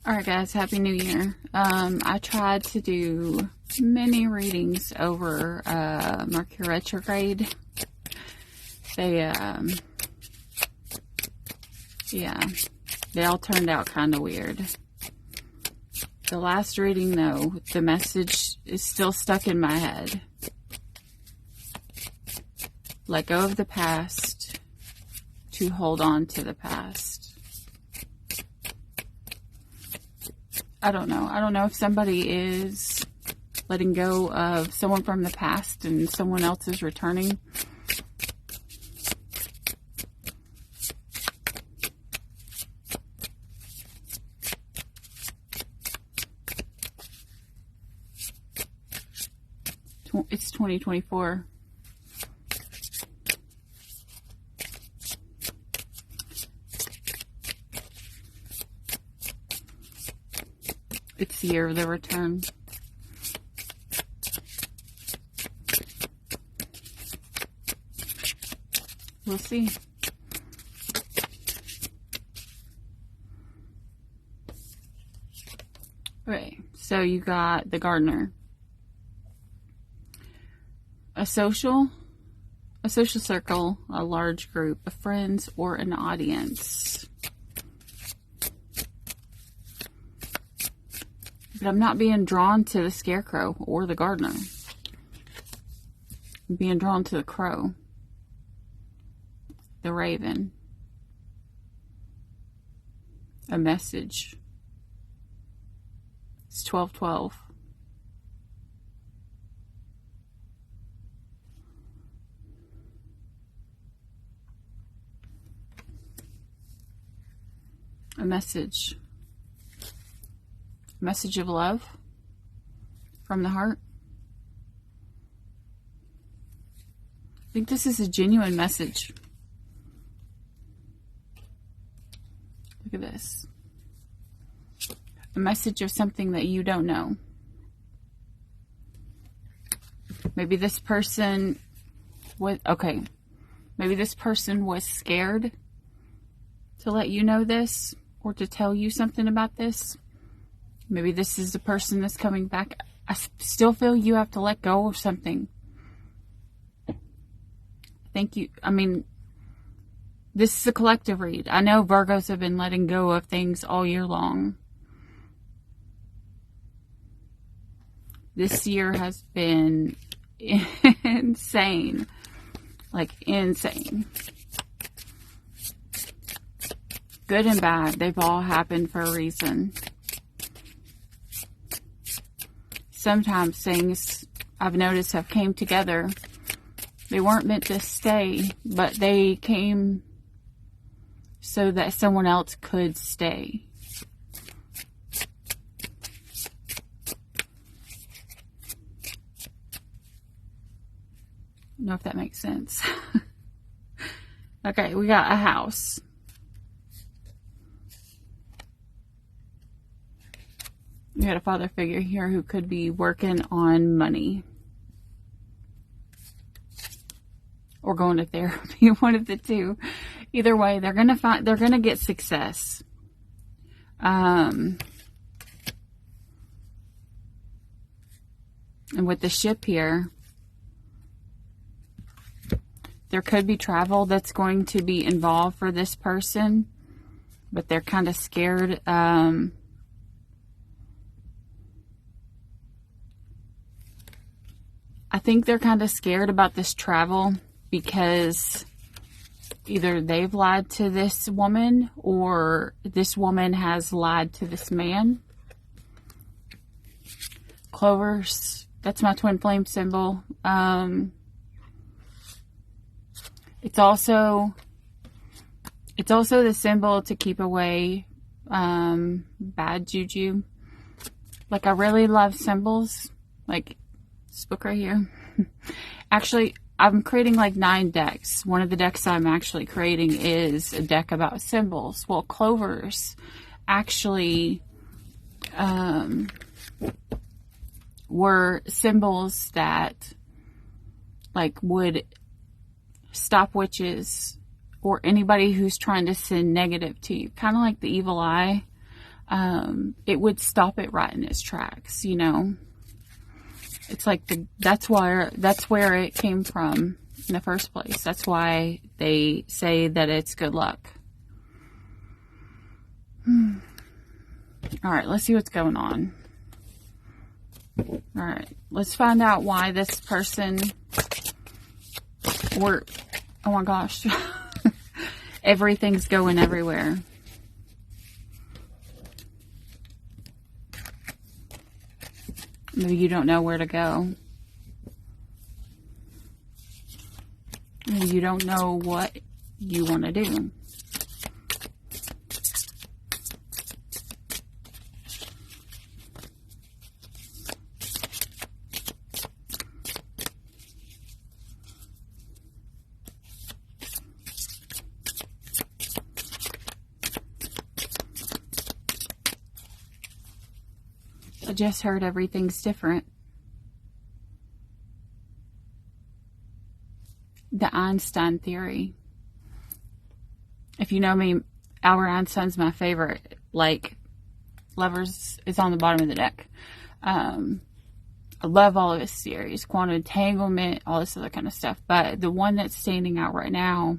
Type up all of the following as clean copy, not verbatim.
Alright guys, Happy New Year. I tried to do many readings over Mercury retrograde. They all turned out kind of weird. The last reading though, the message is still stuck in my head. Let go of the past to hold on to the past. I don't know. I don't know if somebody is letting go of someone from the past and someone else is returning. It's 2024. It's the year of the return. We'll see. Okay, so you got the gardener. A social circle, a large group of friends, or an audience. But I'm not being drawn to the scarecrow or the gardener. I'm being drawn to the crow. The raven. A message. It's 12:12. A message. Message of love from the heart. I think this is a genuine message. Look at this. A message of something that you don't know. Maybe this person was, maybe this person was scared to let you know this or to tell you something about this. Maybe this is the person that's coming back. I still feel you have to let go of something. Thank you. I mean, this is a collective read. I know Virgos have been letting go of things all year long. This year has been insane. Like, insane. Good and bad. They've all happened for a reason. Sometimes things I've noticed have came together. They weren't meant to stay, but they came so that someone else could stay. I don't know if that makes sense. Okay, we got a house. We got a father figure here who could be working on money. Or going to therapy, one of the two. Either way, they're gonna get success. And with the ship here, there could be travel that's going to be involved for this person, but they're kind of scared. I think they're kind of scared about this travel because either they've lied to this woman or this woman has lied to this man. Clovers, that's my twin flame symbol. It's also the symbol to keep away bad juju. Like, I really love symbols. Like this book right here. Actually, I'm creating like 9 decks. One of the decks I'm actually creating is a deck about symbols. Well, clovers actually were symbols that like would stop witches or anybody who's trying to send negative to you. Kind of like the evil eye. it would stop it right in its tracks, you know. It's like that's where it came from in the first place. That's why they say that it's good luck. All right, let's see what's going on. All right, let's find out why this person, or, oh my gosh, everything's going everywhere. Maybe you don't know where to go. Maybe you don't know what you want to do. I just heard everything's different. The Einstein theory. If you know me, Albert Einstein's my favorite. Like, Lovers is on the bottom of the deck. I love all of his theories. Quantum entanglement, all this other kind of stuff. But the one that's standing out right now,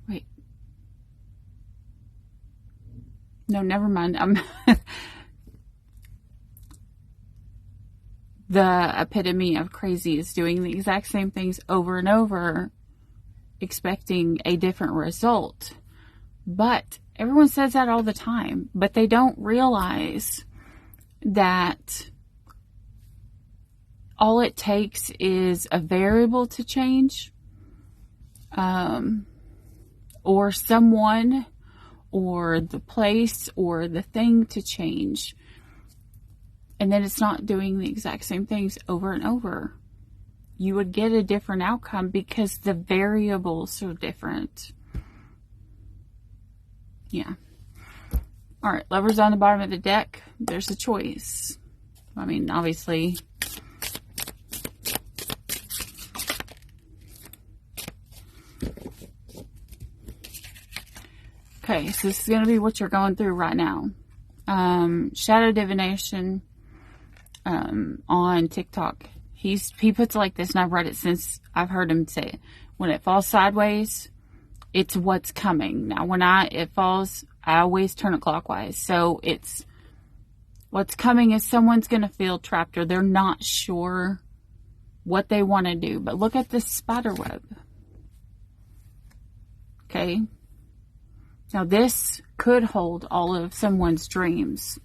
wait. No, never mind. The epitome of crazy is doing the exact same things over and over, expecting a different result. But everyone says that all the time, but they don't realize that all it takes is a variable to change, or someone, or the place, or the thing to change. And then it's not doing the exact same things over and over. You would get a different outcome because the variables are different. Yeah. All right, Lovers on the bottom of the deck. There's a choice. I mean, obviously. Okay, so this is going to be what you're going through right now. Shadow Divination on TikTok. He puts it like this, and I've read it since I've heard him say it. When it falls sideways, it's what's coming. Now, when it falls, I always turn it clockwise. So it's what's coming is someone's going to feel trapped, or they're not sure what they want to do. But look at this spider web. Okay. Now, this could hold all of someone's dreams.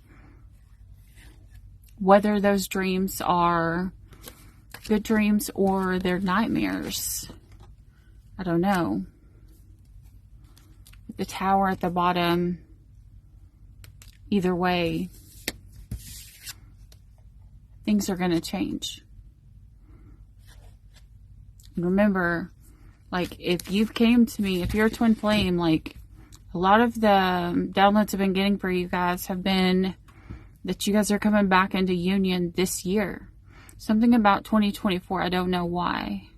Whether those dreams are good dreams or they're nightmares. I don't know. The Tower at the bottom. Either way, things are going to change. And remember, like, if you've came to me, if you're a twin flame, like, a lot of the downloads I've been getting for you guys have been that you guys are coming back into union this year. Something about 2024. I don't know why.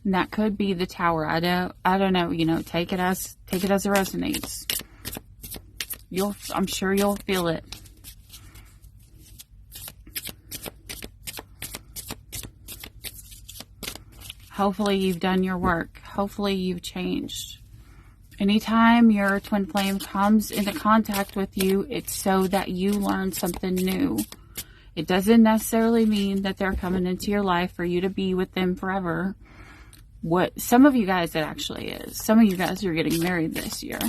And that could be the Tower. I don't know. You know, take it as it resonates. I'm sure you'll feel it. Hopefully you've done your work. Hopefully you've changed. Anytime your twin flame comes into contact with you, it's so that you learn something new. It doesn't necessarily mean that they're coming into your life for you to be with them forever. What some of you guys, it actually is. Some of you guys are getting married this year.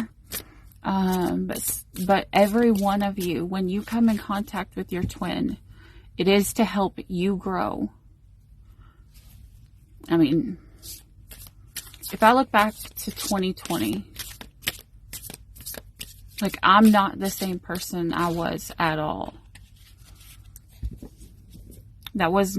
But every one of you, when you come in contact with your twin, it is to help you grow. I mean, if I look back to 2020, like, I'm not the same person I was at all. That was,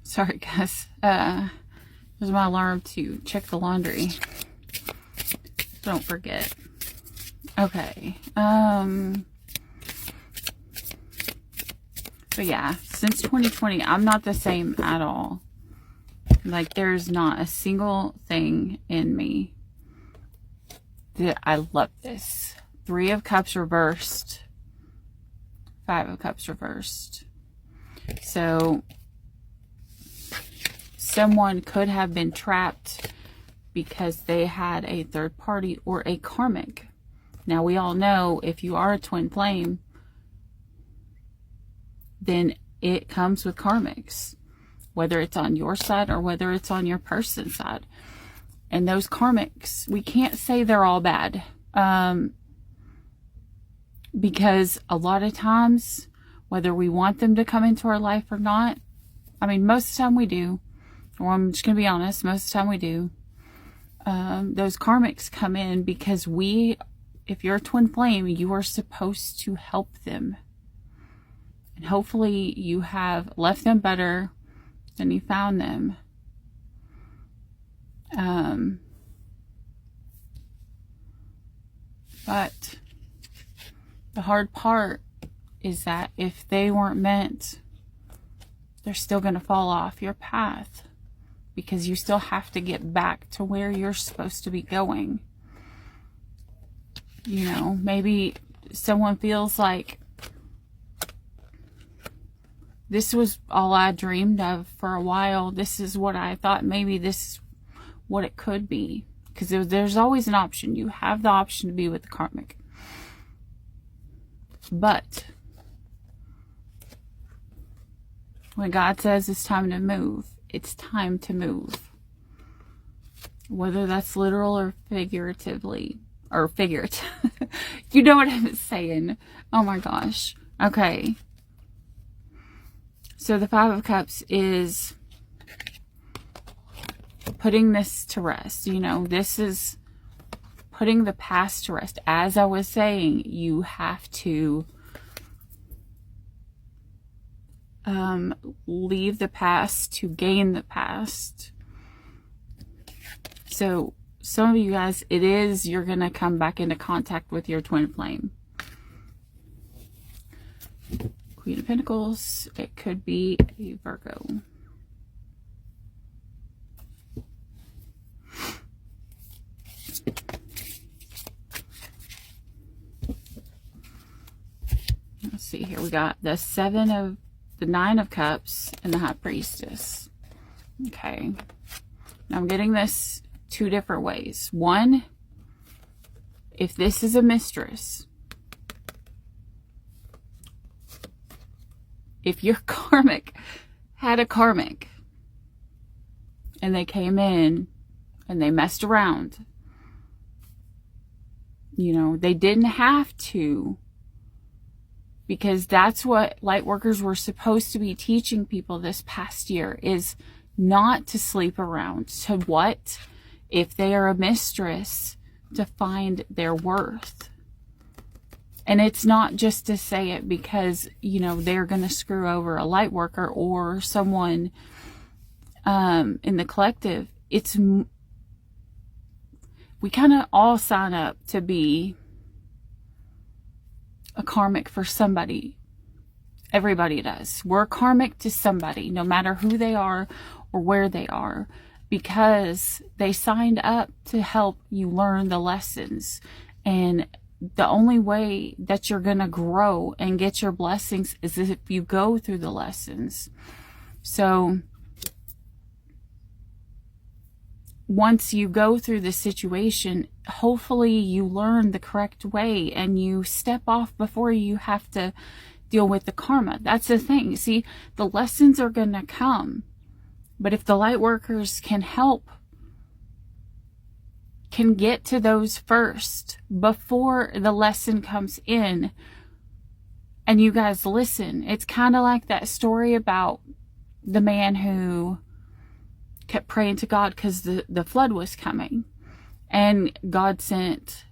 sorry guys, there's my alarm to check the laundry. Don't forget. Okay. But yeah, since 2020, I'm not the same at all. Like, there's not a single thing in me that I love this. 3 of Cups reversed. 5 of Cups reversed. So, someone could have been trapped because they had a third party or a karmic. Now, we all know if you are a twin flame, then it comes with karmics, whether it's on your side or whether it's on your person's side. And those karmics, we can't say they're all bad, because a lot of times, whether we want them to come into our life or not, I mean, most of the time we do, or I'm just going to be honest, most of the time we do. Those karmics come in because if you're a twin flame, you are supposed to help them. And hopefully you have left them better than you found them. But the hard part is that if they weren't meant, they're still going to fall off your path, because you still have to get back to where you're supposed to be going. You know, maybe someone feels like, this was all I dreamed of for a while. This is what I thought. Maybe this is what it could be. Because there's always an option. You have the option to be with the karmic. But when God says it's time to move, it's time to move. Whether that's literal or figuratively. Or figurative. You know what I'm saying. Oh my gosh. Okay. So the 5 of Cups is putting this to rest. You know, this is putting the past to rest. As I was saying, you have to leave the past to gain the past. So some of you guys, you're going to come back into contact with your twin flame. Queen of Pentacles, it could be a Virgo. Let's see here. We got the 9 of Cups and the High Priestess. Okay. Now I'm getting this 2 different ways. One, if this is a mistress, if your karmic had a karmic and they came in and they messed around, you know, they didn't have to, because that's what light workers were supposed to be teaching people this past year, is not to sleep around. To what? If they are a mistress, to find their worth. And it's not just to say it because, you know, they're going to screw over a light worker or someone in the collective. We kind of all sign up to be a karmic for somebody. Everybody does. We're karmic to somebody, no matter who they are or where they are, because they signed up to help you learn the lessons. And the only way that you're going to grow and get your blessings is if you go through the lessons. So once you go through the situation, hopefully you learn the correct way and you step off before you have to deal with the karma. That's the thing. See, the lessons are going to come. But if the light workers can help, can get to those first before the lesson comes in, and you guys listen. It's kind of like that story about the man who kept praying to God because the flood was coming, and God sent,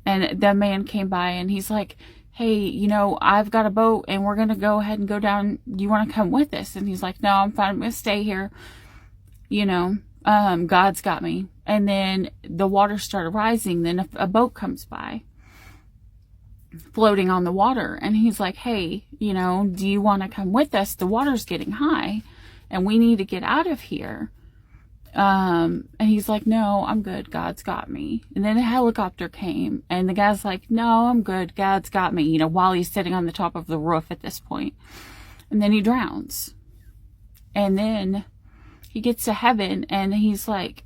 and the man came by and he's like, hey, you know, I've got a boat and we're going to go ahead and go down. Do you want to come with us? And he's like, no, I'm fine. I'm going to stay here. You know, God's got me. And then the water started rising. Then a boat comes by floating on the water. And he's like, hey, you know, do you want to come with us? The water's getting high and we need to get out of here. And he's like, no, I'm good. God's got me. And then a helicopter came and the guy's like, no, I'm good. God's got me, you know, while he's sitting on the top of the roof at this point. And then he drowns. And then he gets to heaven and he's like,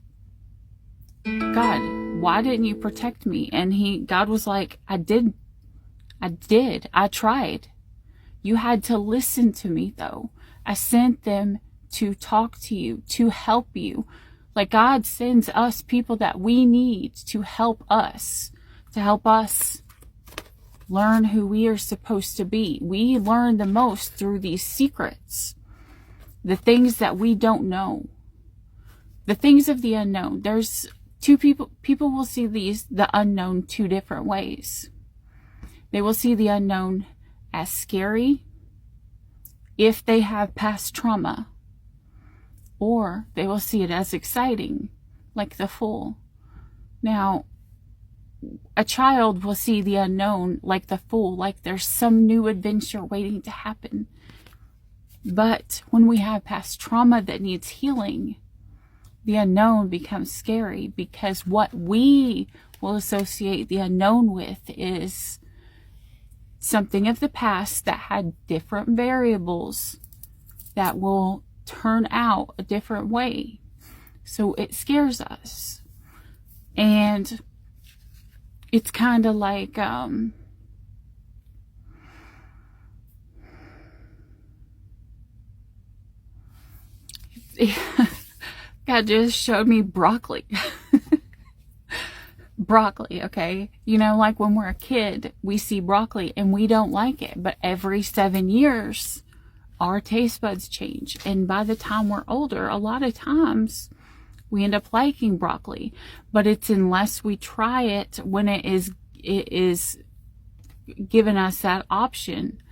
God, why didn't you protect me? And God was like, I tried. You had to listen to me though. I sent them to talk to you, to help you. Like God sends us people that we need to help us learn who we are supposed to be. We learn the most through these secrets, the things that we don't know, the things of the unknown. There's two people will see the unknown two different ways. They will see the unknown as scary if they have past trauma, or they will see it as exciting, like the Fool. Now, a child will see the unknown like the Fool, like there's some new adventure waiting to happen. But when we have past trauma that needs healing, the unknown becomes scary, because what we will associate the unknown with is something of the past that had different variables that will turn out a different way. So it scares us. And it's kind of like, God just showed me broccoli. Broccoli, okay? You know, like when we're a kid, we see broccoli and we don't like it. But every 7 years, our taste buds change. And by the time we're older, a lot of times we end up liking broccoli. But it's unless we try it when it is given us that option.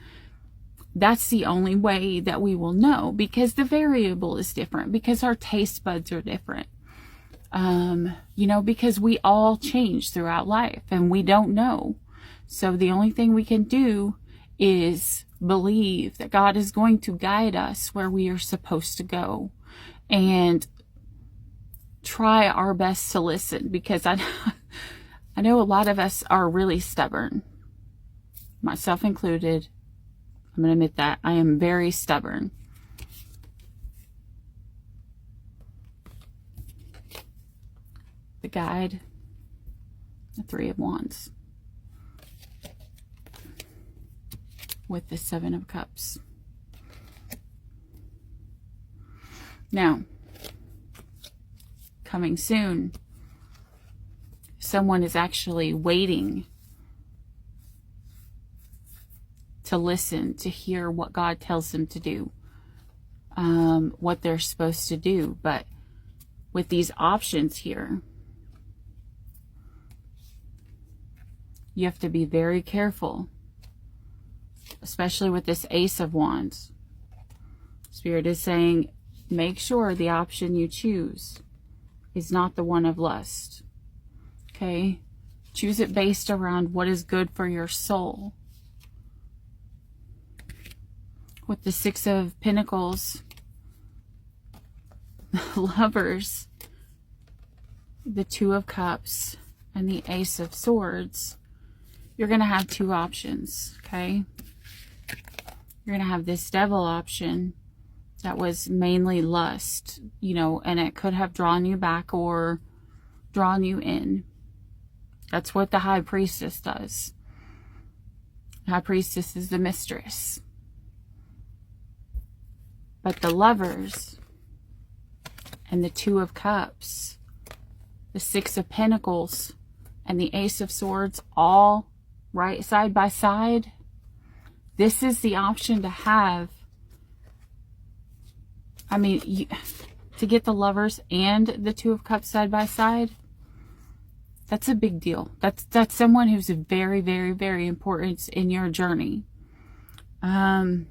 That's the only way that we will know, because the variable is different, because our taste buds are different. You know, because we all change throughout life and we don't know. So the only thing we can do is believe that God is going to guide us where we are supposed to go, and try our best to listen, because I know a lot of us are really stubborn, myself included. I'm going to admit that I am very stubborn. The guide, the Three of Wands, with the Seven of Cups. Now, coming soon, someone is actually waiting to listen, to hear what God tells them to do, what they're supposed to do. But with these options here, you have to be very careful, especially with this Ace of Wands. Spirit is saying, make sure the option you choose is not the one of lust. Okay? Choose it based around what is good for your soul. With the Six of Pentacles, the Lovers, the Two of Cups, and the Ace of Swords, you're going to have two options, okay? You're going to have this Devil option that was mainly lust, you know, and it could have drawn you back or drawn you in. That's what the High Priestess does. The High Priestess is the mistress. But the Lovers and the Two of Cups, the Six of Pentacles, and the Ace of Swords, all right side by side, this is the option to have. I mean, to get the Lovers and the Two of Cups side by side, that's a big deal. That's someone who's very, very, very important in your journey. A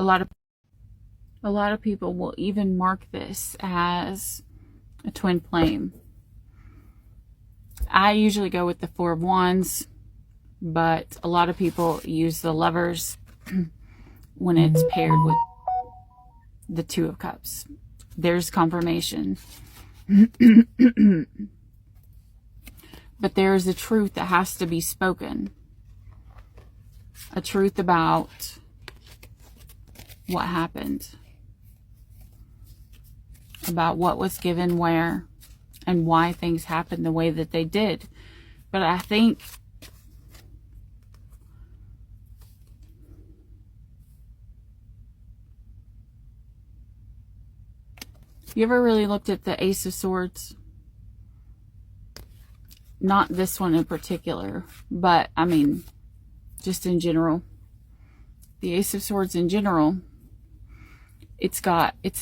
lot of people will even mark this as a twin flame. I usually go with the Four of Wands, but a lot of people use the Lovers when it's paired with the Two of Cups. There's confirmation. But there is a truth that has to be spoken. A truth about what happened. About what was given where and why things happened the way that they did. But I think you ever really looked at the Ace of Swords? Not this one in particular, but I mean, just in general. The Ace of Swords in general, it's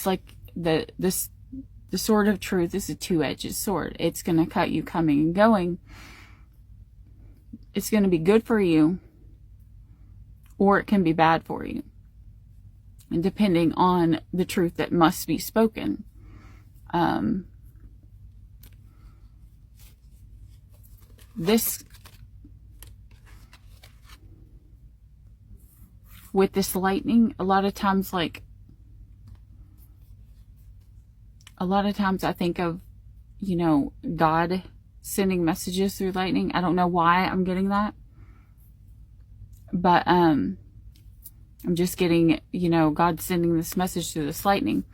like the sword of truth is a two-edged sword. It's going to cut you coming and going. It's going to be good for you, or it can be bad for you. And depending on the truth that must be spoken. With this lightning, a lot of times I think of, God sending messages through lightning. I don't know why I'm getting that. But I'm just getting, God sending this message through this lightning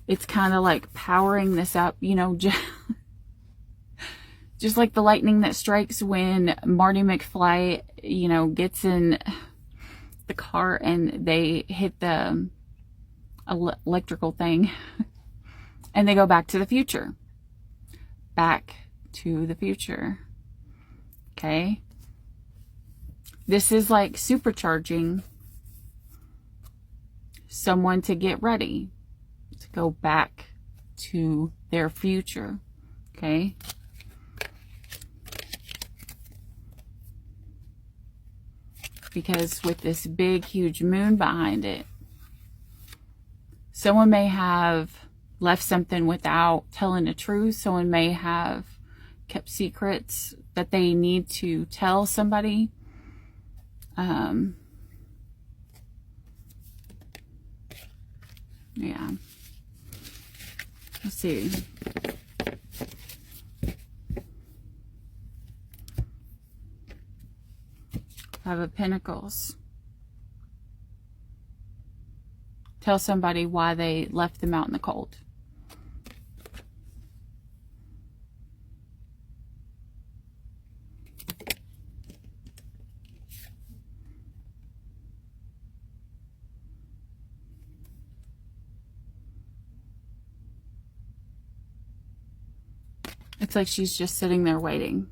it's kind of like powering this up, just like the lightning that strikes when Marty McFly, gets in the car and they hit the electrical thing and they go back to the future. Back to the future. Okay? This is like supercharging someone to get ready to go back to their future. Okay? Because with this big, huge moon behind it, someone may have left something without telling the truth. Someone may have kept secrets that they need to tell somebody. Yeah. Let's see. Five of Pentacles. Tell somebody why they left them out in the cold. It's like she's just sitting there waiting.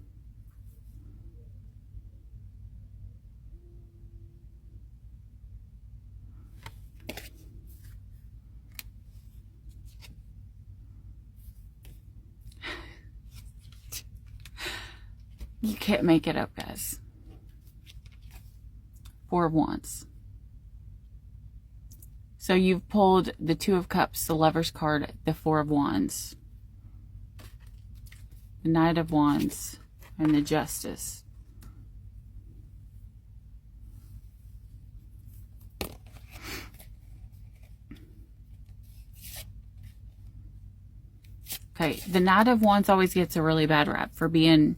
You can't make it up, guys. Four of Wands. So you've pulled the Two of Cups, the Lover's card, the Four of Wands, the Knight of Wands, and the Justice. Okay, the Knight of Wands always gets a really bad rap for being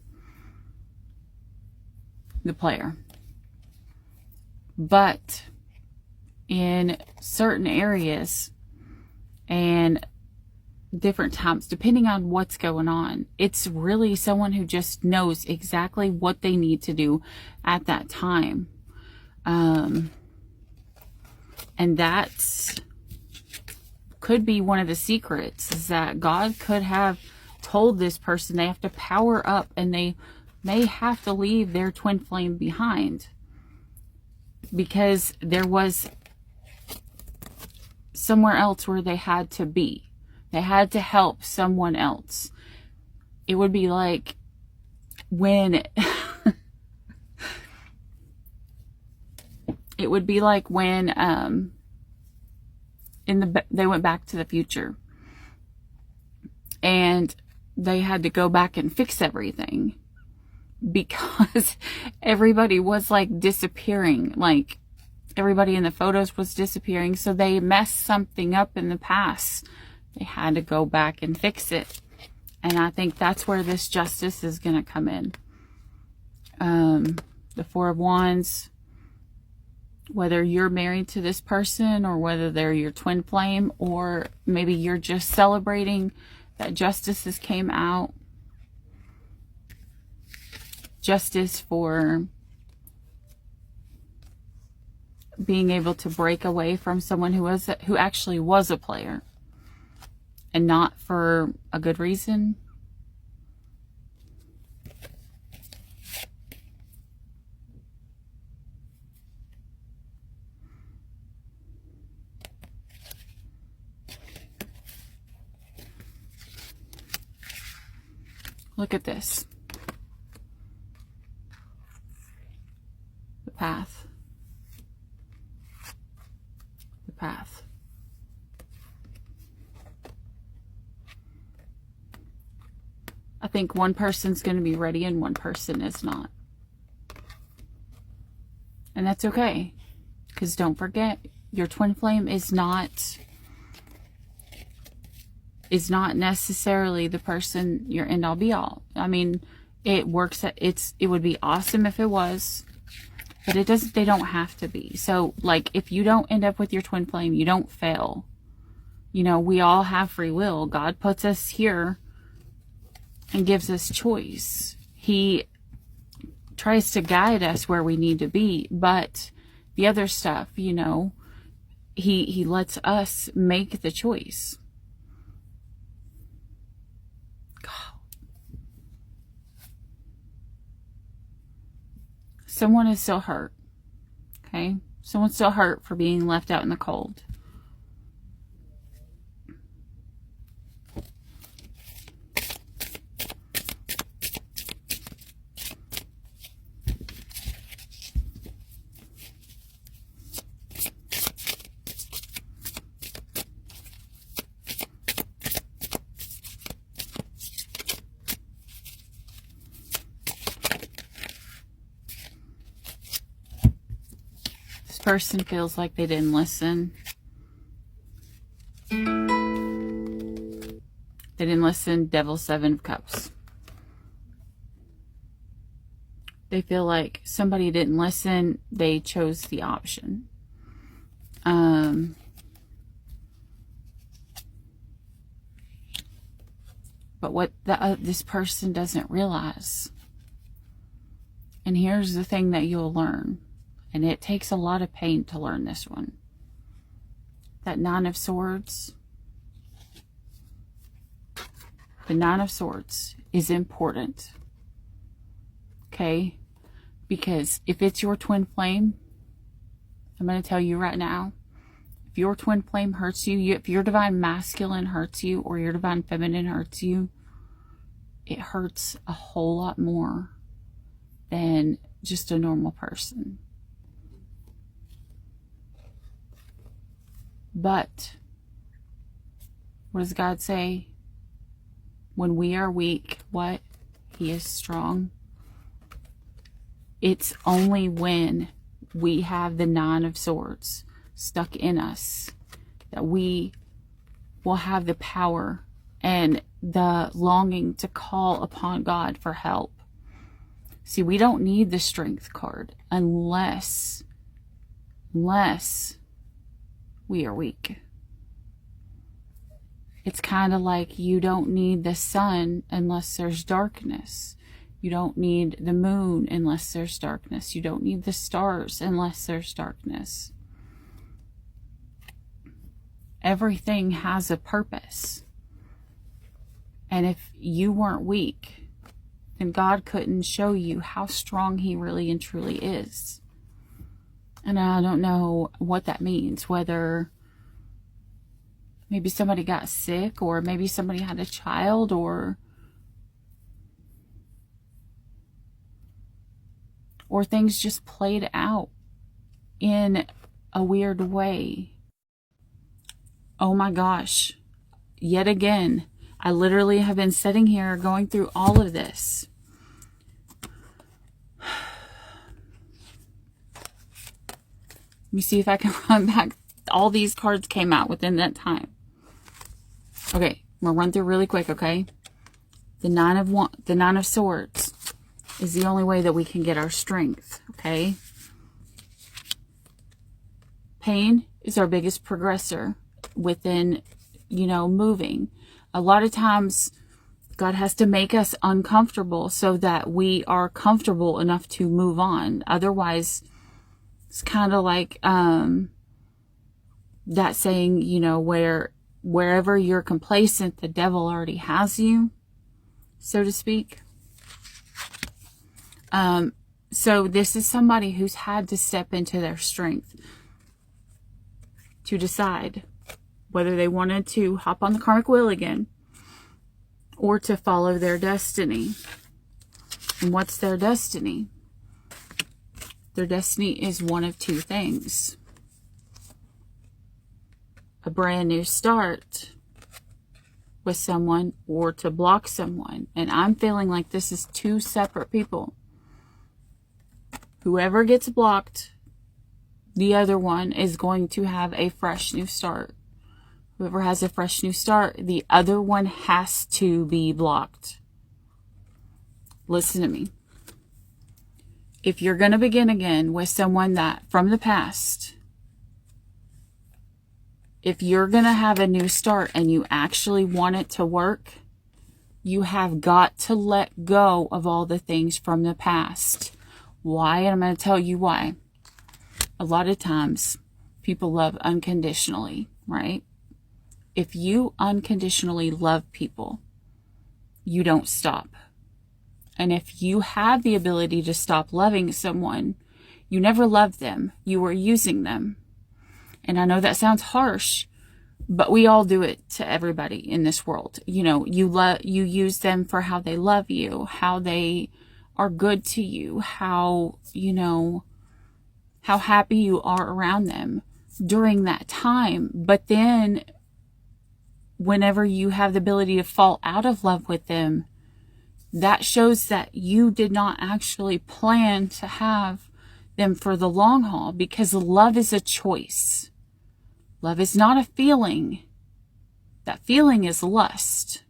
the player. But in certain areas and different times, depending on what's going on, it's really someone who just knows exactly what they need to do at that time. And that's could be one of the secrets, is that God could have told this person they have to power up and they may have to leave their twin flame behind because there was somewhere else where they had to be. They had to help someone else. It would be like when it would be like when they went back to the future and they had to go back and fix everything because everybody was like disappearing. Like everybody in the photos was disappearing. So they messed something up in the past. They had to go back and fix it. And I think that's where this justice is going to come in. The Four of Wands, whether you're married to this person or whether they're your twin flame, or maybe you're just celebrating that justice came out. Justice for being able to break away from someone who actually was a player and not for a good reason. Look at this. The path. The path. I think one person's going to be ready and one person is not. And that's okay. Because don't forget, your twin flame is not necessarily the person your end all be all. I mean, it works. It would be awesome if it was, but it doesn't. They don't have to be. So, like, if you don't end up with your twin flame, you don't fail. You know, we all have free will. God puts us here and gives us choice. He tries to guide us where we need to be, but the other stuff, you know, he lets us make the choice. Someone is still hurt, okay? Someone's still hurt for being left out in the cold. Person feels like they didn't listen. They didn't listen. Devil, Seven of Cups. They feel like somebody didn't listen. They chose the option. But what this person doesn't realize, and here's the thing that you'll learn, and it takes a lot of pain to learn this one. That Nine of Swords. The Nine of Swords is important. Okay? Because if it's your twin flame, I'm going to tell you right now, if your twin flame hurts you, if your divine masculine hurts you, or your divine feminine hurts you, it hurts a whole lot more than just a normal person. But what does God say? When we are weak, what? He is strong. It's only when we have the Nine of Swords stuck in us that we will have the power and the longing to call upon God for help. See, we don't need the Strength card unless we are weak. It's kind of like you don't need the sun unless there's darkness. You don't need the moon unless there's darkness. You don't need the stars unless there's darkness. Everything has a purpose. And if you weren't weak, then God couldn't show you how strong He really and truly is. And I don't know what that means, whether maybe somebody got sick, or maybe somebody had a child, or things just played out in a weird way. Oh my gosh. Yet again, I literally have been sitting here going through all of this. Let me see if I can run back. All these cards came out within that time. Okay, I'm gonna run through really quick, okay? The Nine of Swords is the only way that we can get our strength, okay? Pain is our biggest progressor within, moving. A lot of times, God has to make us uncomfortable so that we are comfortable enough to move on. Otherwise, it's kind of like that saying, wherever you're complacent, the devil already has you, so to speak. So this is somebody who's had to step into their strength to decide whether they wanted to hop on the karmic wheel again or to follow their destiny. And what's their destiny? Their destiny is one of two things. A brand new start with someone or to block someone. And I'm feeling like this is two separate people. Whoever gets blocked, the other one is going to have a fresh new start. Whoever has a fresh new start, the other one has to be blocked. Listen to me. If you're going to begin again with someone that from the past, if you're going to have a new start and you actually want it to work, you have got to let go of all the things from the past. Why? And I'm going to tell you why. A lot of times, people love unconditionally, right? If you unconditionally love people, you don't stop. And if you have the ability to stop loving someone, you never loved them. You were using them. And I know that sounds harsh, but we all do it to everybody in this world. You use them for how they love you, how they are good to you, how happy you are around them during that time. But then whenever you have the ability to fall out of love with them, that shows that you did not actually plan to have them for the long haul, because love is a choice. Love is not a feeling. That feeling is lust.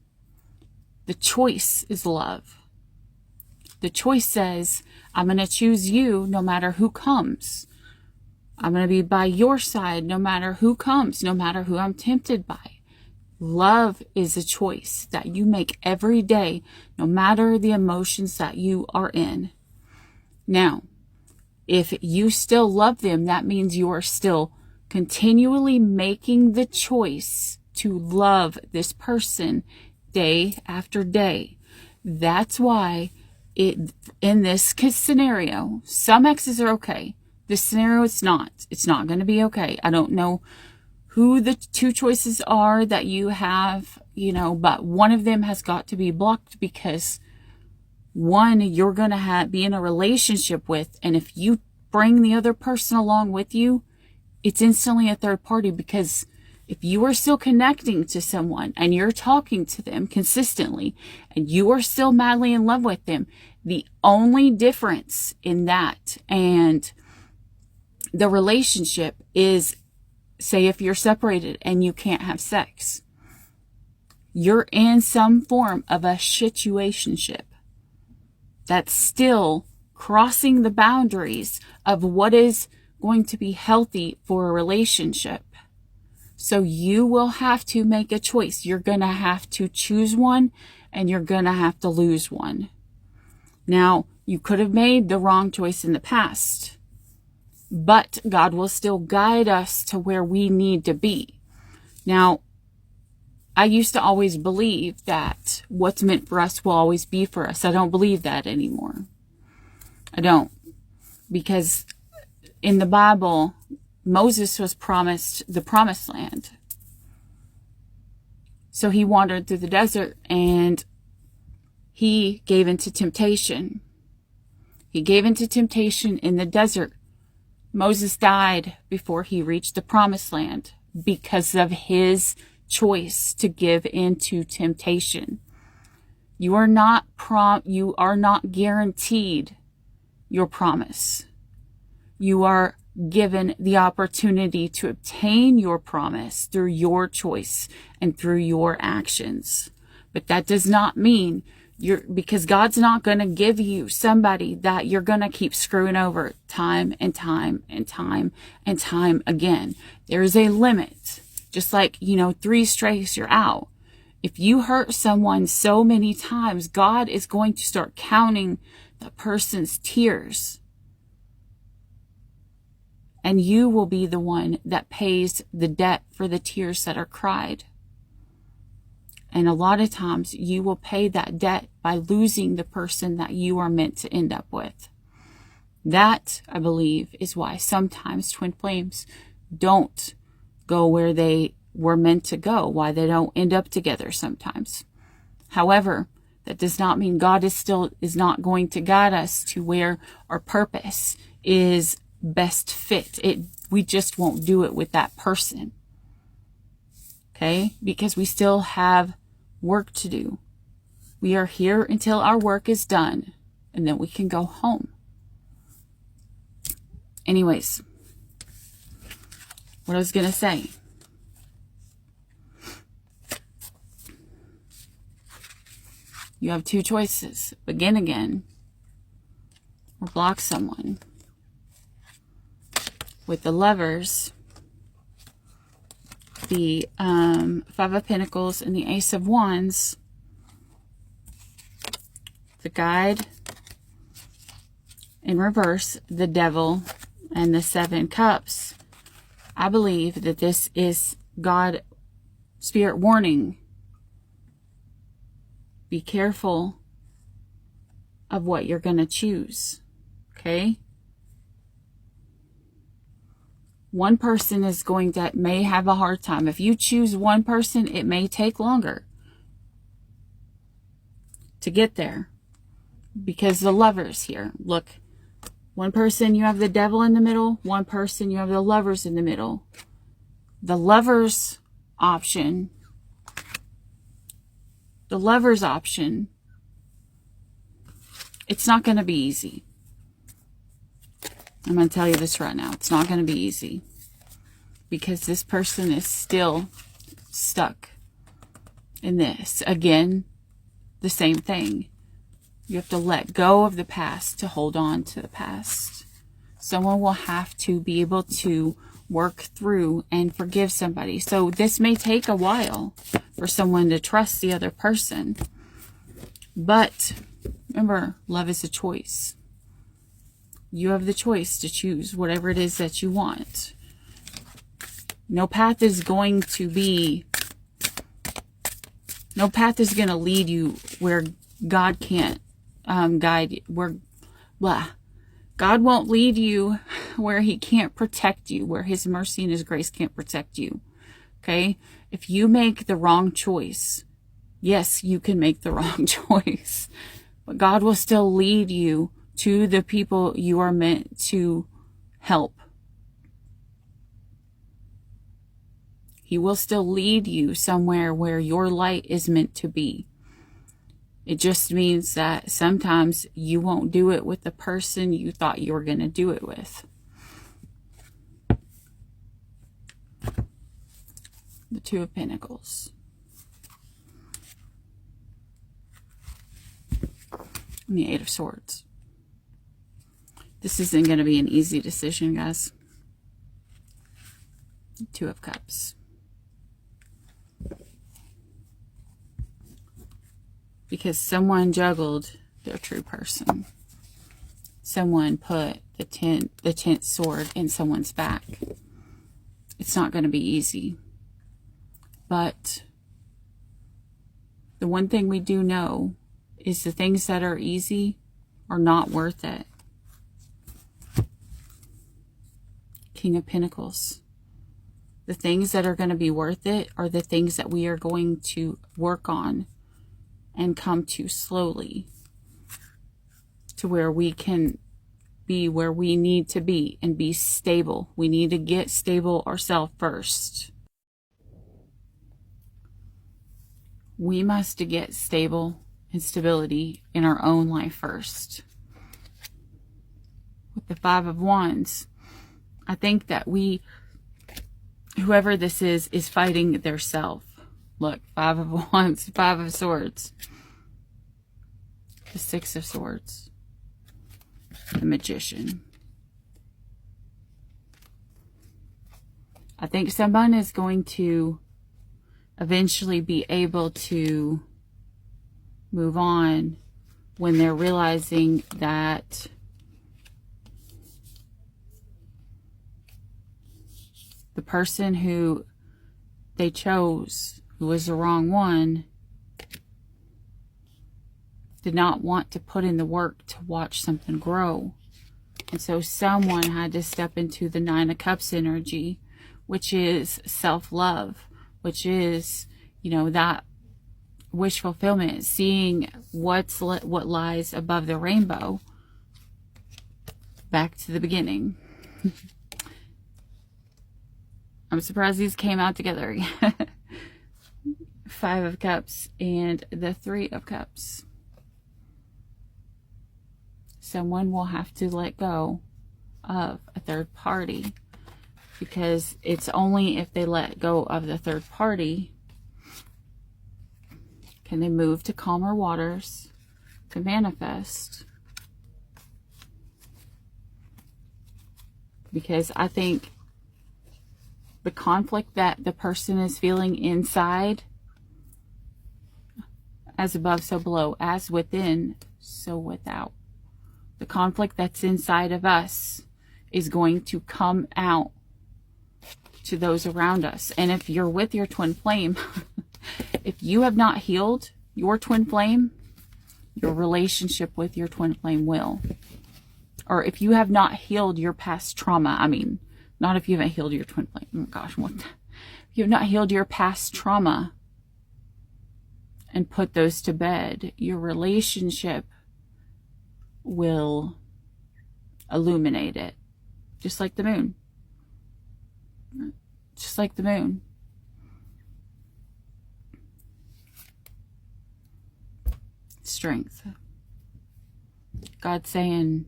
The choice is love. The choice says, I'm going to choose you no matter who comes. I'm going to be by your side no matter who comes, no matter who I'm tempted by. Love is a choice that you make every day, no matter the emotions that you are in. Now, if you still love them, that means you are still continually making the choice to love this person day after day. That's why in this scenario, some exes are okay. This scenario, it's not. It's not going to be okay. I don't know who the two choices are that you have, but one of them has got to be blocked, because one you're going to be in a relationship with, and if you bring the other person along with you, it's instantly a third party. Because if you are still connecting to someone and you're talking to them consistently and you are still madly in love with them, the only difference in that and the relationship is, say if you're separated and you can't have sex, you're in some form of a situationship that's still crossing the boundaries of what is going to be healthy for a relationship. So you will have to make a choice. You're going to have to choose one, and you're going to have to lose one. Now, you could have made the wrong choice in the past, but God will still guide us to where we need to be. Now, I used to always believe that what's meant for us will always be for us. I don't believe that anymore. I don't. Because in the Bible, Moses was promised the promised land. So he wandered through the desert and he gave into temptation. He gave into temptation in the desert. Moses died before he reached the promised land because of his choice to give into temptation. You are not guaranteed your promise. You are given the opportunity to obtain your promise through your choice and through your actions. But that does not mean because God's not going to give you somebody that you're going to keep screwing over time and time and time and time again. There is a limit. Just like, 3 strikes, you're out. If you hurt someone so many times, God is going to start counting the person's tears. And you will be the one that pays the debt for the tears that are cried. And a lot of times you will pay that debt by losing the person that you are meant to end up with. That, I believe, is why sometimes twin flames don't go where they were meant to go, why they don't end up together sometimes. However, that does not mean God is not going to guide us to where our purpose is best fit. We just won't do it with that person. Okay? Because we still have work to do. We are here until our work is done, and then we can go home. Anyways, what I was going to say. You have 2 choices. Begin again or block someone. With the Lovers, the 5 of Pentacles, and the Ace of Wands, the Guide in reverse, the Devil, and the 7 Cups, I believe that this is God, Spirit warning. Be careful of what you're going to choose. Okay? One person is may have a hard time. If you choose one person, it may take longer to get there. Because the Lovers here. Look, one person you have the Devil in the middle. One person you have the Lovers in the middle. The Lovers option. The Lovers option. It's not going to be easy. I'm going to tell you this right now. It's not going to be easy. Because this person is still stuck in this. Again, the same thing. You have to let go of the past to hold on to the past. Someone will have to be able to work through and forgive somebody. So this may take a while for someone to trust the other person. But remember, love is a choice. You have the choice to choose whatever it is that you want. No path is going to lead you where God can't guide you. God won't lead you where He can't protect you, where His mercy and His grace can't protect you. Okay? If you make the wrong choice, yes, you can make the wrong choice, but God will still lead you to the people you are meant to help. He will still lead you somewhere where your light is meant to be. It just means that sometimes you won't do it with the person you thought you were going to do it with. The 2 of Pentacles. And the 8 of Swords. This isn't going to be an easy decision, guys. 2 of Cups. Because someone juggled their true person. Someone put the 10th sword in someone's back. It's not going to be easy. But the one thing we do know is the things that are easy are not worth it. King of Pentacles. The things that are going to be worth it are the things that we are going to work on and come to slowly to where we can be where we need to be and be stable. We need to get stable ourselves first. we must get stable and stability in our own life first. With the Five of Wands, I think that whoever this is fighting their self. Look, Five of Wands, Five of Swords, the Six of Swords, the Magician. I think someone is going to eventually be able to move on when they're realizing that the person who they chose, who was the wrong one, did not want to put in the work to watch something grow. And so someone had to step into the Nine of Cups energy, which is self-love, which is, you know, that wish fulfillment, seeing what lies above the rainbow. Back to the beginning. I'm surprised these came out together. Five of Cups and the Three of Cups. Someone will have to let go of a third party, because it's only if they let go of the third party can they move to calmer waters to manifest. Because I think the conflict that the person is feeling inside, as above, so below, as within, so without. The conflict that's inside of us is going to come out to those around us. And if you're with your twin flame, if you have not healed your twin flame, your relationship with your twin flame will. Or if you have not healed your past trauma, I mean, not if you haven't healed your twin flame. Oh gosh, what? If you have not healed your past trauma and put those to bed, your relationship will illuminate it. Just like the moon. Just like the moon. Strength. God's saying,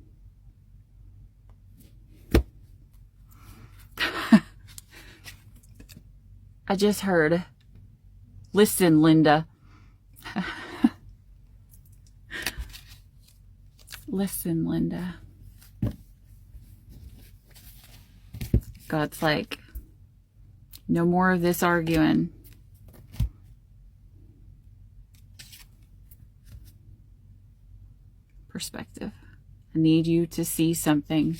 I just heard, listen, Linda. Listen, Linda. God's like, no more of this arguing. Perspective. I need you to see something.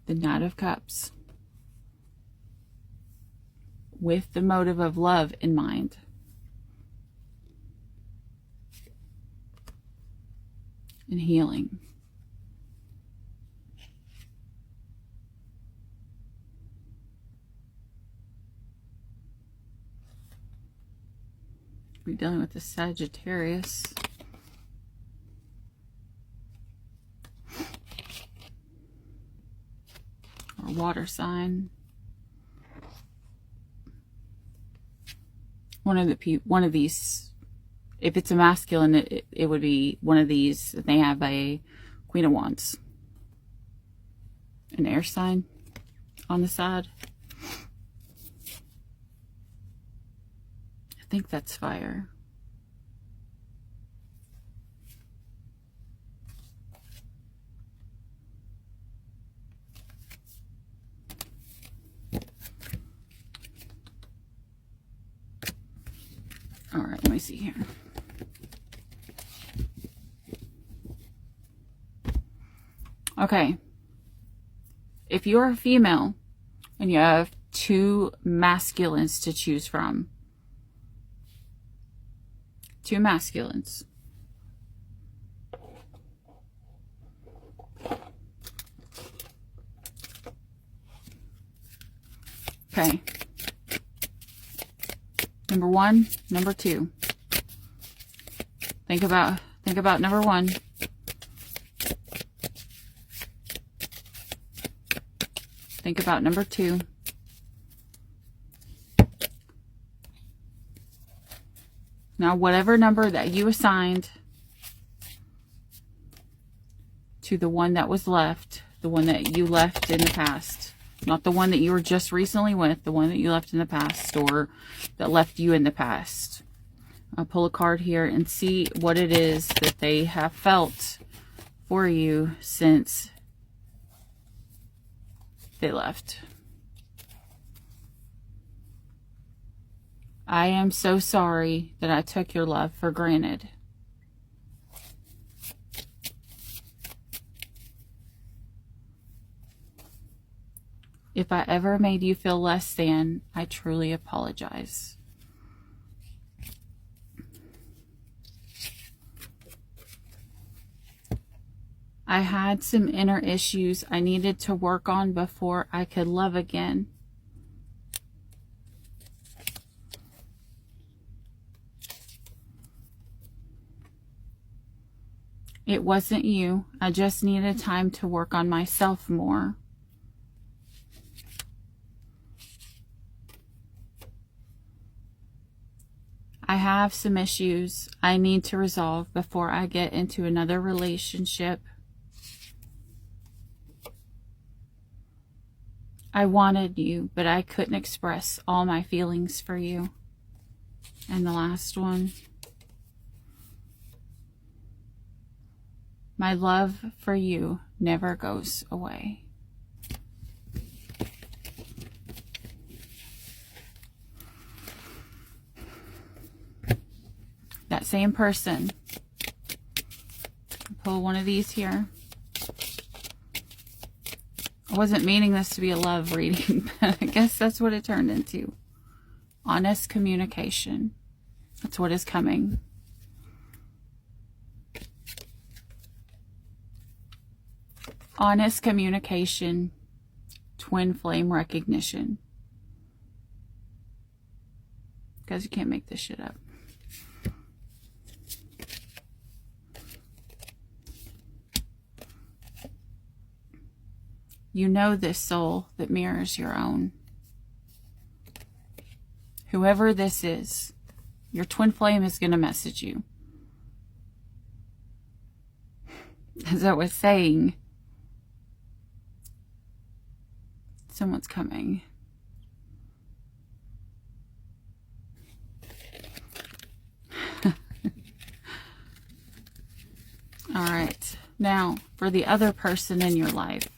The Knight of Cups. With the motive of love in mind. And healing. We're dealing with the Sagittarius. Or water sign. One of these, if it's a masculine, it would be one of these. They have a Queen of Wands. An air sign on the side. I think that's fire. All right, let me see here. Okay. If you're a female and you have two masculines to choose from, two masculines. Okay. Number one, number two. Think about number one. Think about number two. Now, whatever number that you assigned to the one that was left, the one that you left in the past, not the one that you were just recently with, the one that you left in the past or that left you in the past. I'll pull a card here and see what it is that they have felt for you since they left. I am so sorry that I took your love for granted. If I ever made you feel less than, I truly apologize. I had some inner issues I needed to work on before I could love again. It wasn't you. I just needed time to work on myself more. I have some issues I need to resolve before I get into another relationship. I wanted you, but I couldn't express all my feelings for you. And the last one. My love for you never goes away. That same person. Pull one of these here. I wasn't meaning this to be a love reading, but I guess that's what it turned into. Honest communication. That's what is coming. Honest communication, twin flame recognition. Guys, you can't make this shit up. You know this soul that mirrors your own. Whoever this is, your twin flame is going to message you. As I was saying, someone's coming. All right. Now, for the other person in your life.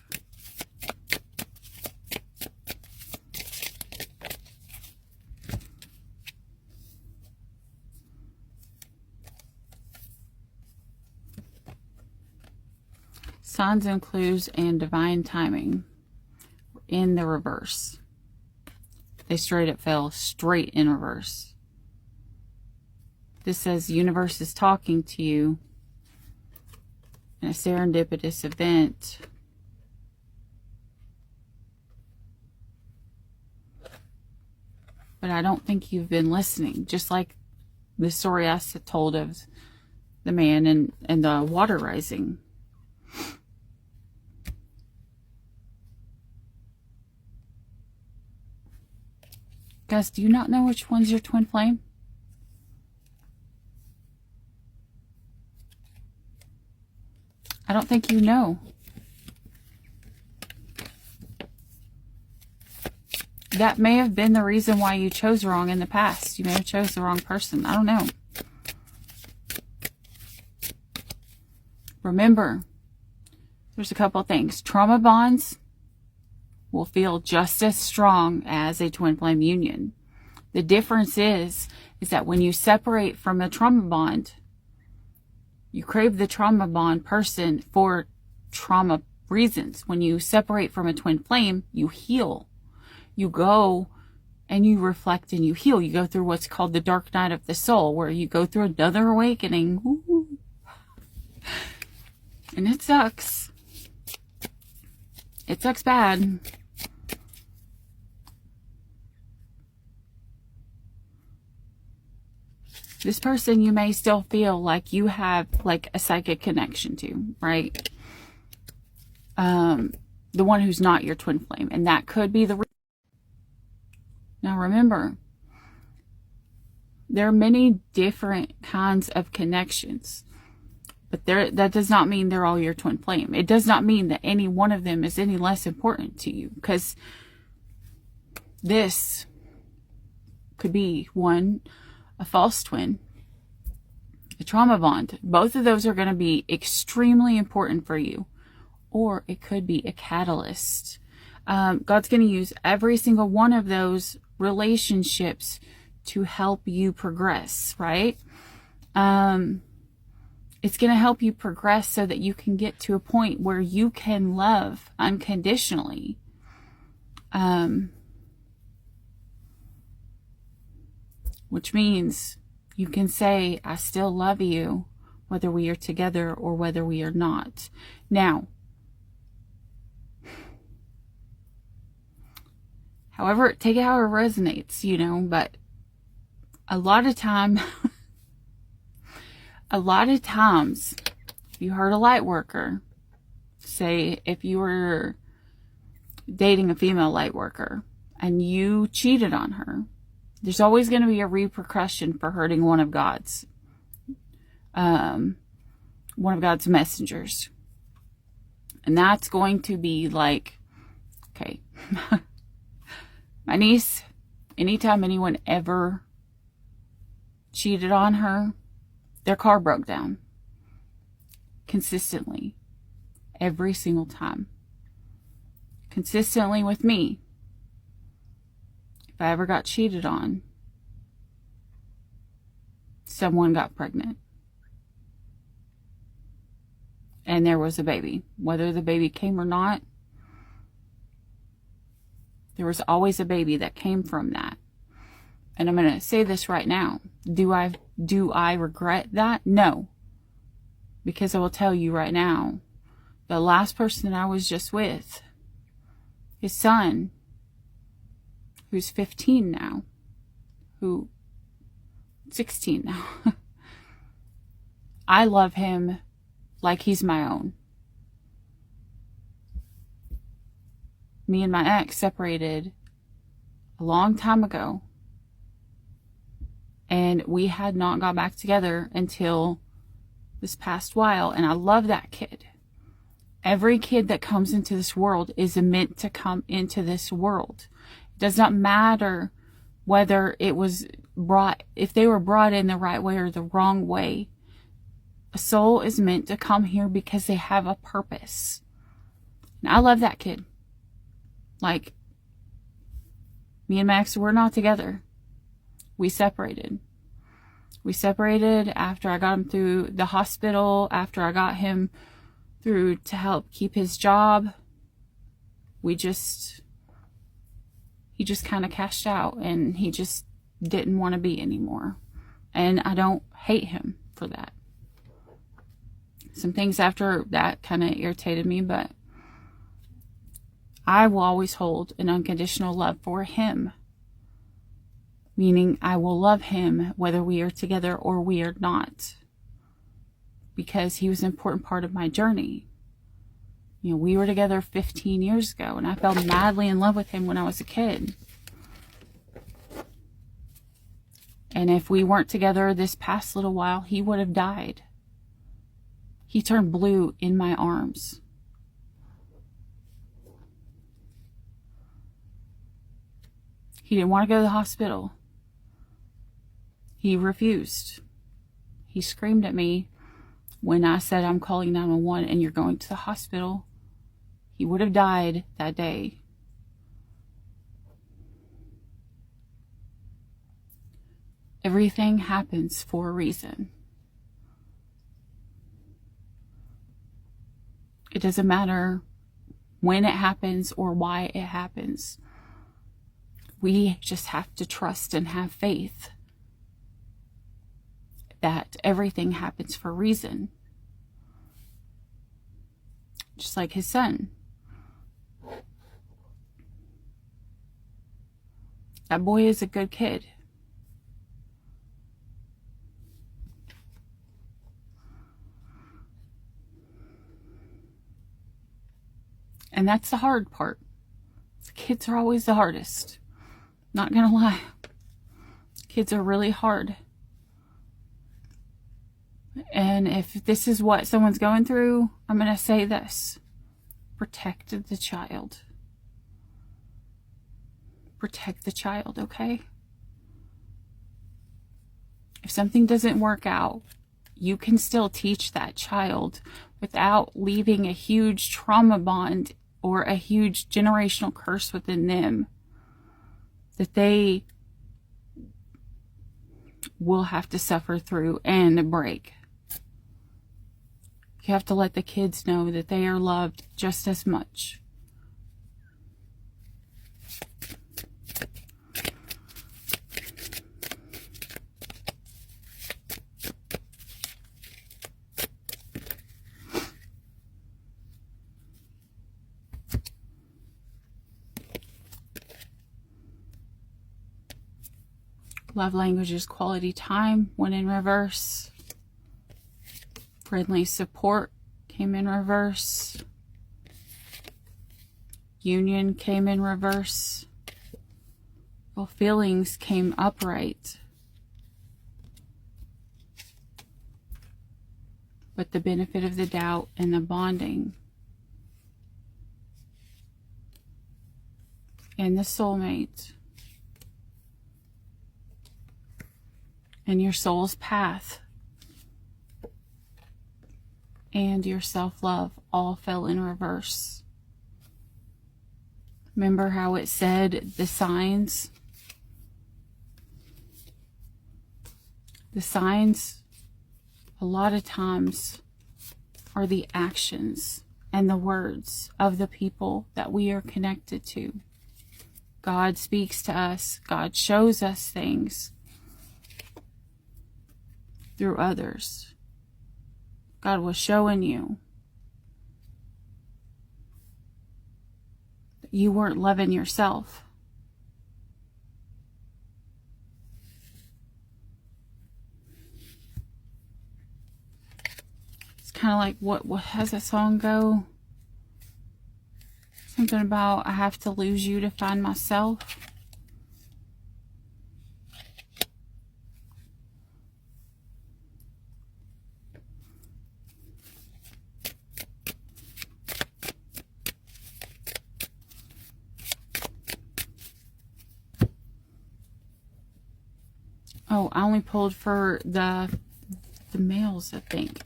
Signs and clues and divine timing in the reverse. They straight up fell straight in reverse. This says the universe is talking to you in a serendipitous event. But I don't think you've been listening. Just like the story I told of the man and the water rising. Guys, do you not know which one's your twin flame? I don't think you know. That may have been the reason why you chose wrong in the past. You may have chose the wrong person. I don't know. Remember, there's a couple things. Trauma bonds will feel just as strong as a twin flame union. The difference is that when you separate from a trauma bond, you crave the trauma bond person for trauma reasons. When you separate from a twin flame, you heal. You go and you reflect and you heal. You go through what's called the dark night of the soul, where you go through another awakening. Ooh. And it sucks. It sucks bad. This person you may still feel like you have like a psychic connection to, right? The one who's not your twin flame. And that could be the... Now remember, There are many different kinds of connections, but that does not mean they're all your twin flame. It does not mean that any one of them is any less important to you, because this could be one, a false twin, a trauma bond. Both of those are going to be extremely important for you, or it could be a catalyst. God's going to use every single one of those relationships to help you progress, right? It's going to help you progress so that you can get to a point where you can love unconditionally. Which means you can say, I still love you, whether we are together or whether we are not. Now, take it how it resonates, but a lot of times, if you heard a light worker, say if you were dating a female light worker and you cheated on her, there's always going to be a repercussion for hurting one of God's messengers. And that's going to be like, okay, my niece, anytime anyone ever cheated on her, their car broke down. Consistently. Every single time. Consistently with me. If I ever got cheated on, someone got pregnant. And there was a baby. Whether the baby came or not, there was always a baby that came from that. And I'm going to say this right now. Do I regret that? No. Because I will tell you right now, the last person I was just with, his son, who's 15 now, 16 now, I love him like he's my own. Me and my ex separated a long time ago. And we had not got back together until this past while. And I love that kid. Every kid that comes into this world is meant to come into this world. It does not matter whether if they were brought in the right way or the wrong way. A soul is meant to come here because they have a purpose. And I love that kid. Like, me and my ex were not together. We separated. We separated after I got him through the hospital, after I got him through to help keep his job. He just kind of cashed out, and he just didn't want to be anymore. And I don't hate him for that. Some things after that kind of irritated me, but I will always hold an unconditional love for him. Meaning I will love him whether we are together or we are not. Because he was an important part of my journey. We were together 15 years ago, and I fell madly in love with him when I was a kid. And if we weren't together this past little while, he would have died. He turned blue in my arms. He didn't want to go to the hospital. He refused. He screamed at me when I said, I'm calling 911 and you're going to the hospital. He would have died that day. Everything happens for a reason. It doesn't matter when it happens or why it happens. We just have to trust and have faith that everything happens for a reason. Just like his son. That boy is a good kid. And that's the hard part. The kids are always the hardest. Not gonna lie. Kids are really hard. And if this is what someone's going through, I'm going to say this. Protect the child. Protect the child, okay? If something doesn't work out, you can still teach that child without leaving a huge trauma bond or a huge generational curse within them that they will have to suffer through and break. You have to let the kids know that they are loved just as much. Love language is quality time, went in reverse. Friendly support came in reverse. Union came in reverse. Well, feelings came upright. But the benefit of the doubt and the bonding and the soulmate and your soul's path and your self-love all fell in reverse. Remember how it said the signs? The signs, a lot of times, are the actions and the words of the people that we are connected to. God speaks to us. God shows us things through others. God was showing you that you weren't loving yourself. It's kind of like what has a song go? Something about I have to lose you to find myself. Oh, I only pulled for the males, I think.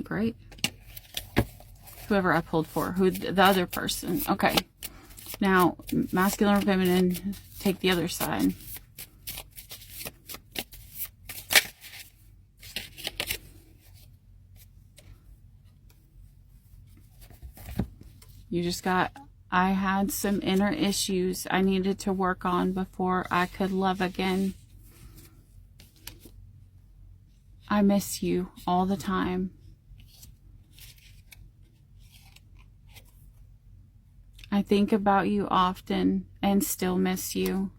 Right? Whoever I pulled for, the other person. Okay. Now, masculine or feminine, take the other side. You just got, I had some inner issues I needed to work on before I could love again. I miss you all the time. I think about you often and still miss you.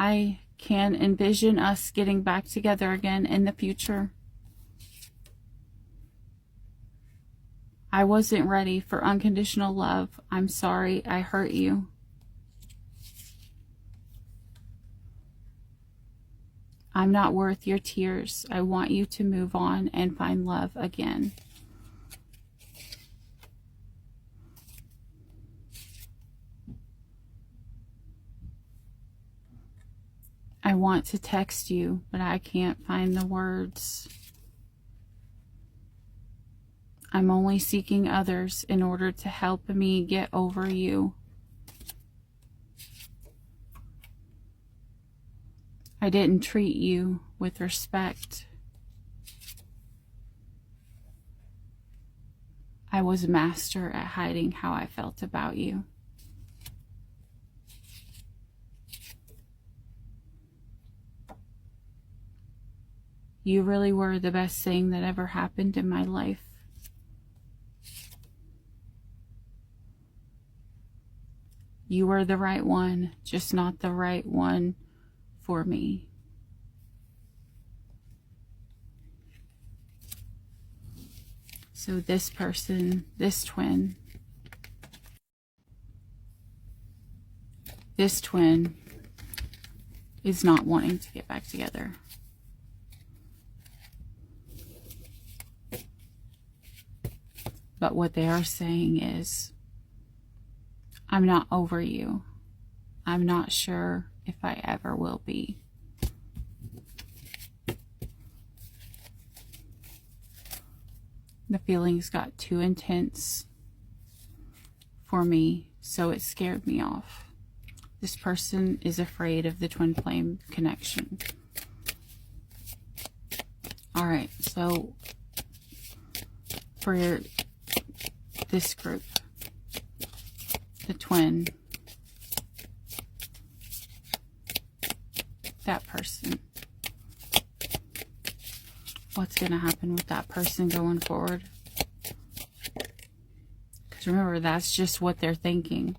I can envision us getting back together again in the future. I wasn't ready for unconditional love. I'm sorry I hurt you. I'm not worth your tears. I want you to move on and find love again. I want to text you, but I can't find the words. I'm only seeking others in order to help me get over you. I didn't treat you with respect. I was a master at hiding how I felt about you. You really were the best thing that ever happened in my life. You were the right one, just not the right one for me. So this person, this twin, this twin is not wanting to get back together. But what they are saying is, I'm not over you. I'm not sure if I ever will be. The feelings got too intense for me, so it scared me off. This person is afraid of the twin flame connection. All right, so for this group, the twin, that person, what's going to happen with that person going forward? Because remember, that's just what they're thinking.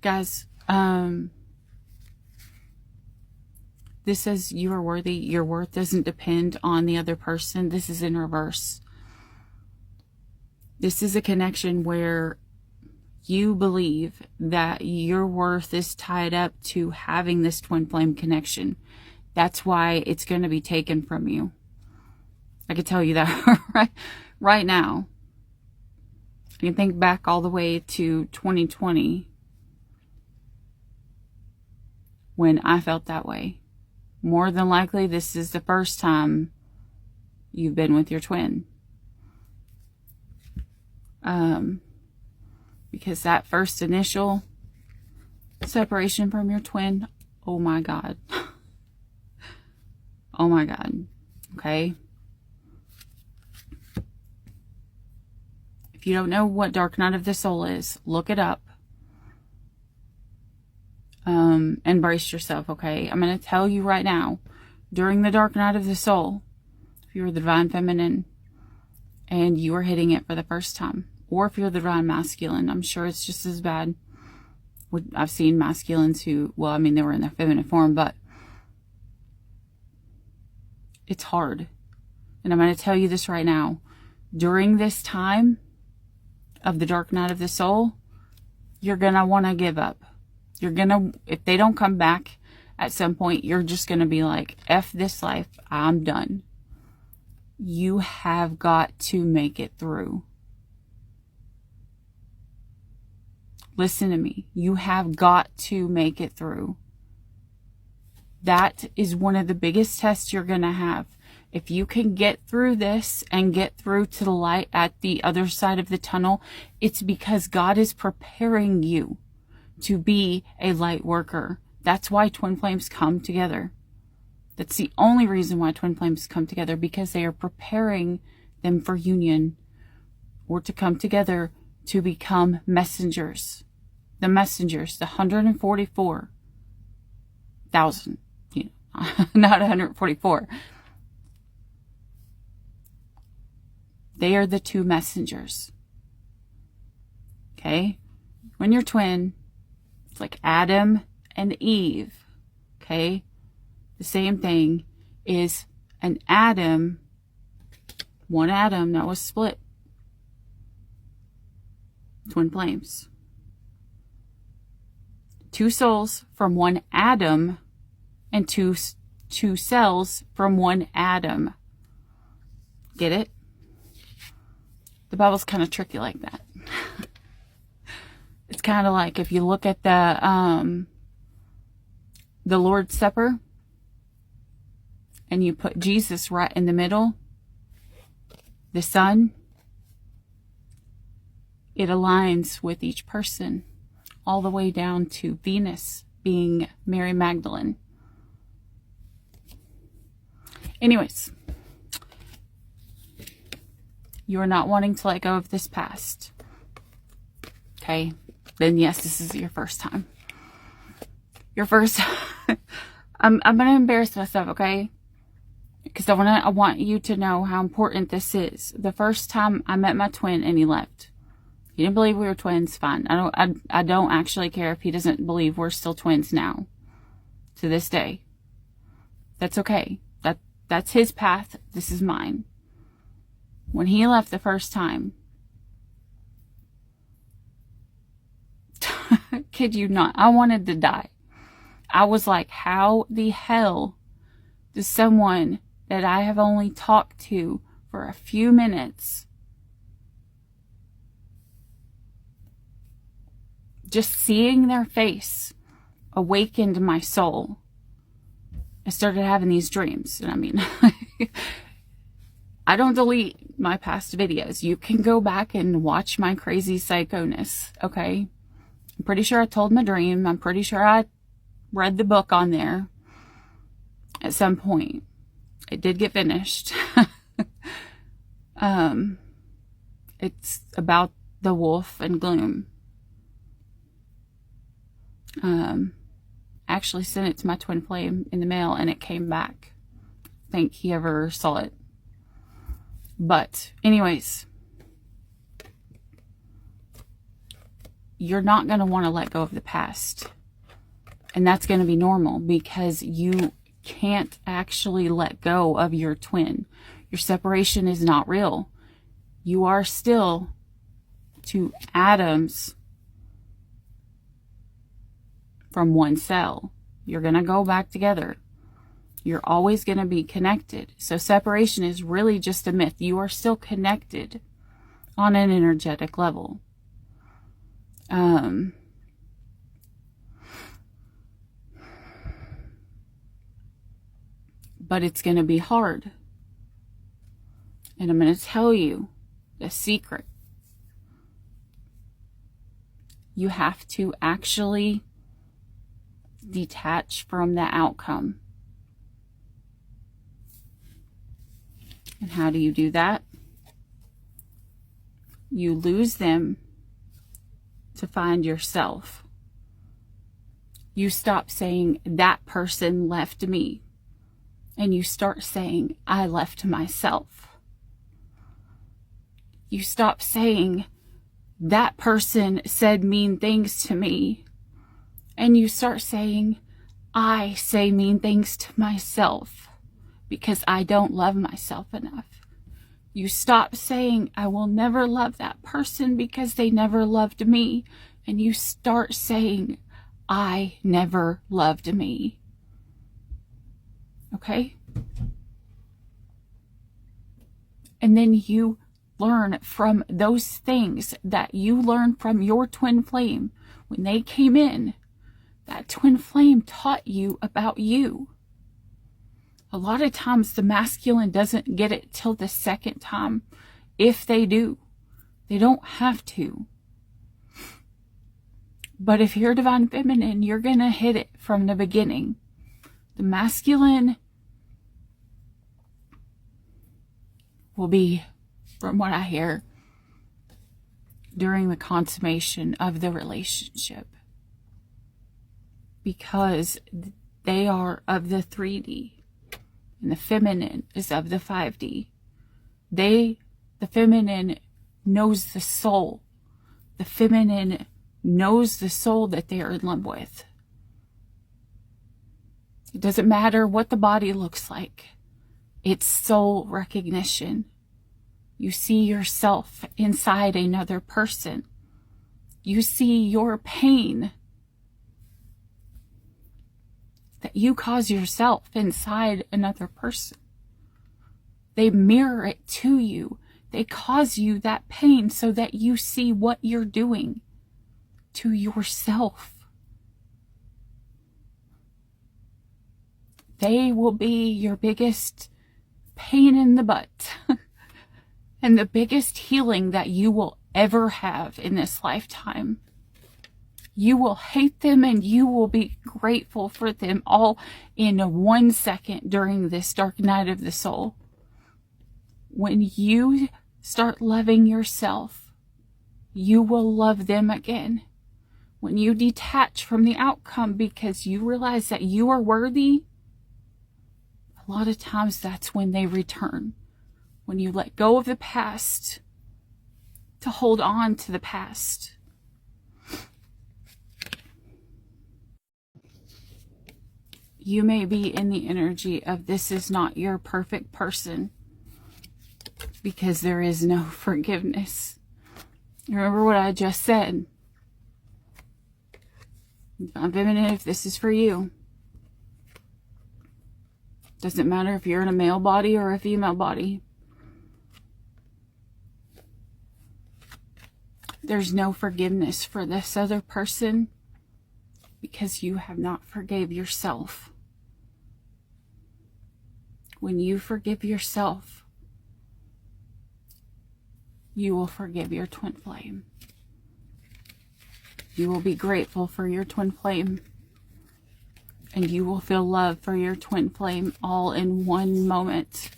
Guys, this says you are worthy. Your worth doesn't depend on the other person. This is in reverse. This is a connection where you believe that your worth is tied up to having this twin flame connection. That's why it's going to be taken from you. I can tell you that right now. You can think back all the way to 2020 when I felt that way. More than likely, this is the first time you've been with your twin. Because that first initial separation from your twin, oh my God. Oh my God. Okay. If you don't know what dark night of the soul is, look it up. And brace yourself, okay? I'm going to tell you right now, during the dark night of the soul, if you're the divine feminine and you are hitting it for the first time, or if you're the divine masculine, I'm sure it's just as bad. I've seen masculines who, well, I mean, they were in their feminine form, but it's hard. And I'm going to tell you this right now. During this time of the dark night of the soul, you're going to want to give up. You're going to, if they don't come back at some point, you're just going to be like, F this life, I'm done. You have got to make it through. Listen to me. You have got to make it through. That is one of the biggest tests you're going to have. If you can get through this and get through to the light at the other side of the tunnel, it's because God is preparing you to be a light worker. That's why twin flames come together. That's the only reason why twin flames come together, because they are preparing them for union, or to come together to become messengers. The messengers, the 144,000, not 144. They are the two messengers. Okay? When you're twin, it's like Adam and Eve. Okay? The same thing is an atom, one atom that was split. Twin flames. Two souls from one atom and two cells from one atom. Get it? The Bible's kind of tricky like that. It's kind of like if you look at the Lord's Supper and you put Jesus right in the middle, the sun, it aligns with each person all the way down to Venus being Mary Magdalene. Anyways, you are not wanting to let go of this past. Okay? Then yes, this is your first time. Your first I'm gonna embarrass myself, okay? Because I want you to know how important this is. The first time I met my twin and he left. He didn't believe we were twins, fine. I don't actually care if he doesn't believe we're still twins now. To this day. That's okay. That's his path. This is mine. When he left the first time, kid you not, I wanted to die. I was like, how the hell does someone that I have only talked to for a few minutes, just seeing their face awakened my soul? I started having these dreams. And I mean, I don't delete my past videos. You can go back and watch my crazy psychoness, okay? I'm pretty sure I told my dream. I'm pretty sure I read the book on there at some point. It did get finished. It's about the wolf and gloom. Actually sent it to my twin flame in the mail and it came back. I think he ever saw it. But anyways, you're not going to want to let go of the past. And that's going to be normal because you can't actually let go of your twin. Your separation is not real. You are still two atoms from one cell. You're going to go back together. You're always going to be connected. So separation is really just a myth. You are still connected on an energetic level. But it's going to be hard. And I'm going to tell you the secret. You have to actually detach from the outcome. And how do you do that? You lose them to find yourself. You stop saying, that person left me. And you start saying, I left myself. You stop saying, that person said mean things to me. And you start saying, I say mean things to myself because I don't love myself enough. You stop saying, I will never love that person because they never loved me. And you start saying, I never loved me. Okay? And then you learn from those things that you learned from your twin flame when they came in. That twin flame taught you about you. A lot of times the masculine doesn't get it till the second time. If they do, they don't have to. But if you're divine feminine, you're going to hit it from the beginning. The masculine will be, from what I hear, during the consummation of the relationship. Because they are of the 3D. And the feminine is of the 5D. The feminine knows the soul. The feminine knows the soul that they are in love with. It doesn't matter what the body looks like. It's soul recognition. You see yourself inside another person. You see your pain that you cause yourself inside another person. They mirror it to you. They cause you that pain so that you see what you're doing to yourself. They will be your biggest pain in the butt and the biggest healing that you will ever have in this lifetime. You will hate them and you will be grateful for them all in 1 second during this dark night of the soul. When you start loving yourself, you will love them again. When you detach from the outcome because you realize that you are worthy, a lot of times that's when they return. When you let go of the past to hold on to the past. you may be in the energy of this is not your perfect person because there is no forgiveness. Remember what I just said. I'm feminine if this is for you. Doesn't matter if you're in a male body or a female body. There's no forgiveness for this other person because you have not forgave yourself. When you forgive yourself, you will forgive your twin flame. You will be grateful for your twin flame. And you will feel love for your twin flame all in one moment.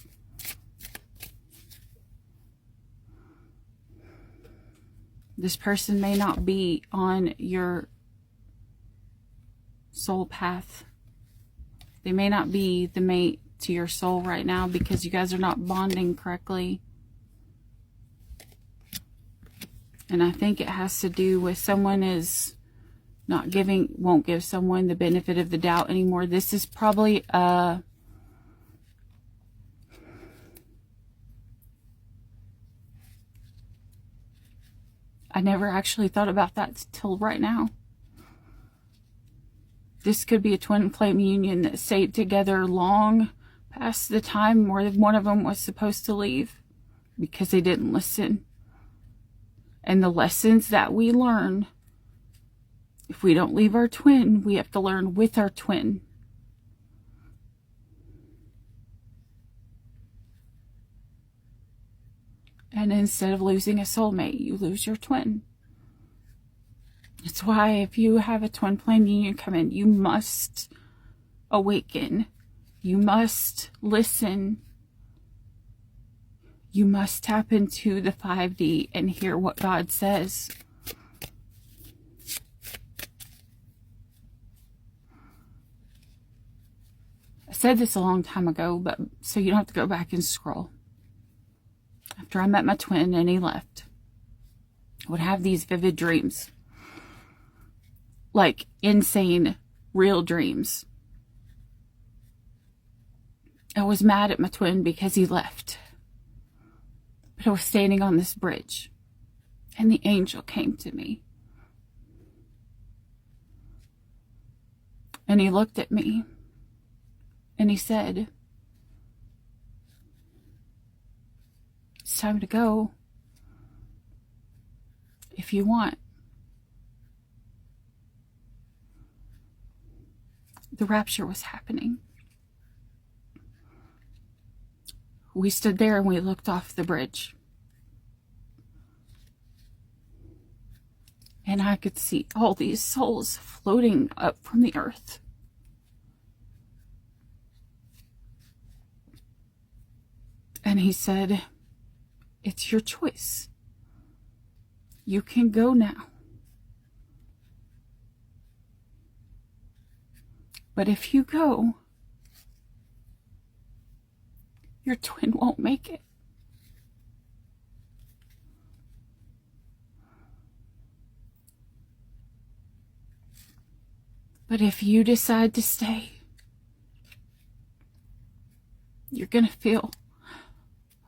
This person may not be on your soul path. They may not be the mate to your soul right now because you guys are not bonding correctly. And I think it has to do with someone is not won't give someone the benefit of the doubt anymore. This is probably I never actually thought about that till right now. This could be a twin flame union that stayed together long past the time where one of them was supposed to leave because they didn't listen. And the lessons that we learn, if we don't leave our twin, we have to learn with our twin. And instead of losing a soulmate, you lose your twin. It's why if you have a twin flame union come in, you must awaken. You must listen. You must tap into the 5D and hear what God says. I said this a long time ago, but so you don't have to go back and scroll. After I met my twin and he left, I would have these vivid dreams. Like insane, real dreams. I was mad at my twin because he left. But I was standing on this bridge, and the angel came to me. And he looked at me, and he said, "It's time to go, if you want." The rapture was happening. We stood there and we looked off the bridge. And I could see all these souls floating up from the earth. And he said, "It's your choice. You can go now. But if you go, your twin won't make it. But if you decide to stay, you're going to feel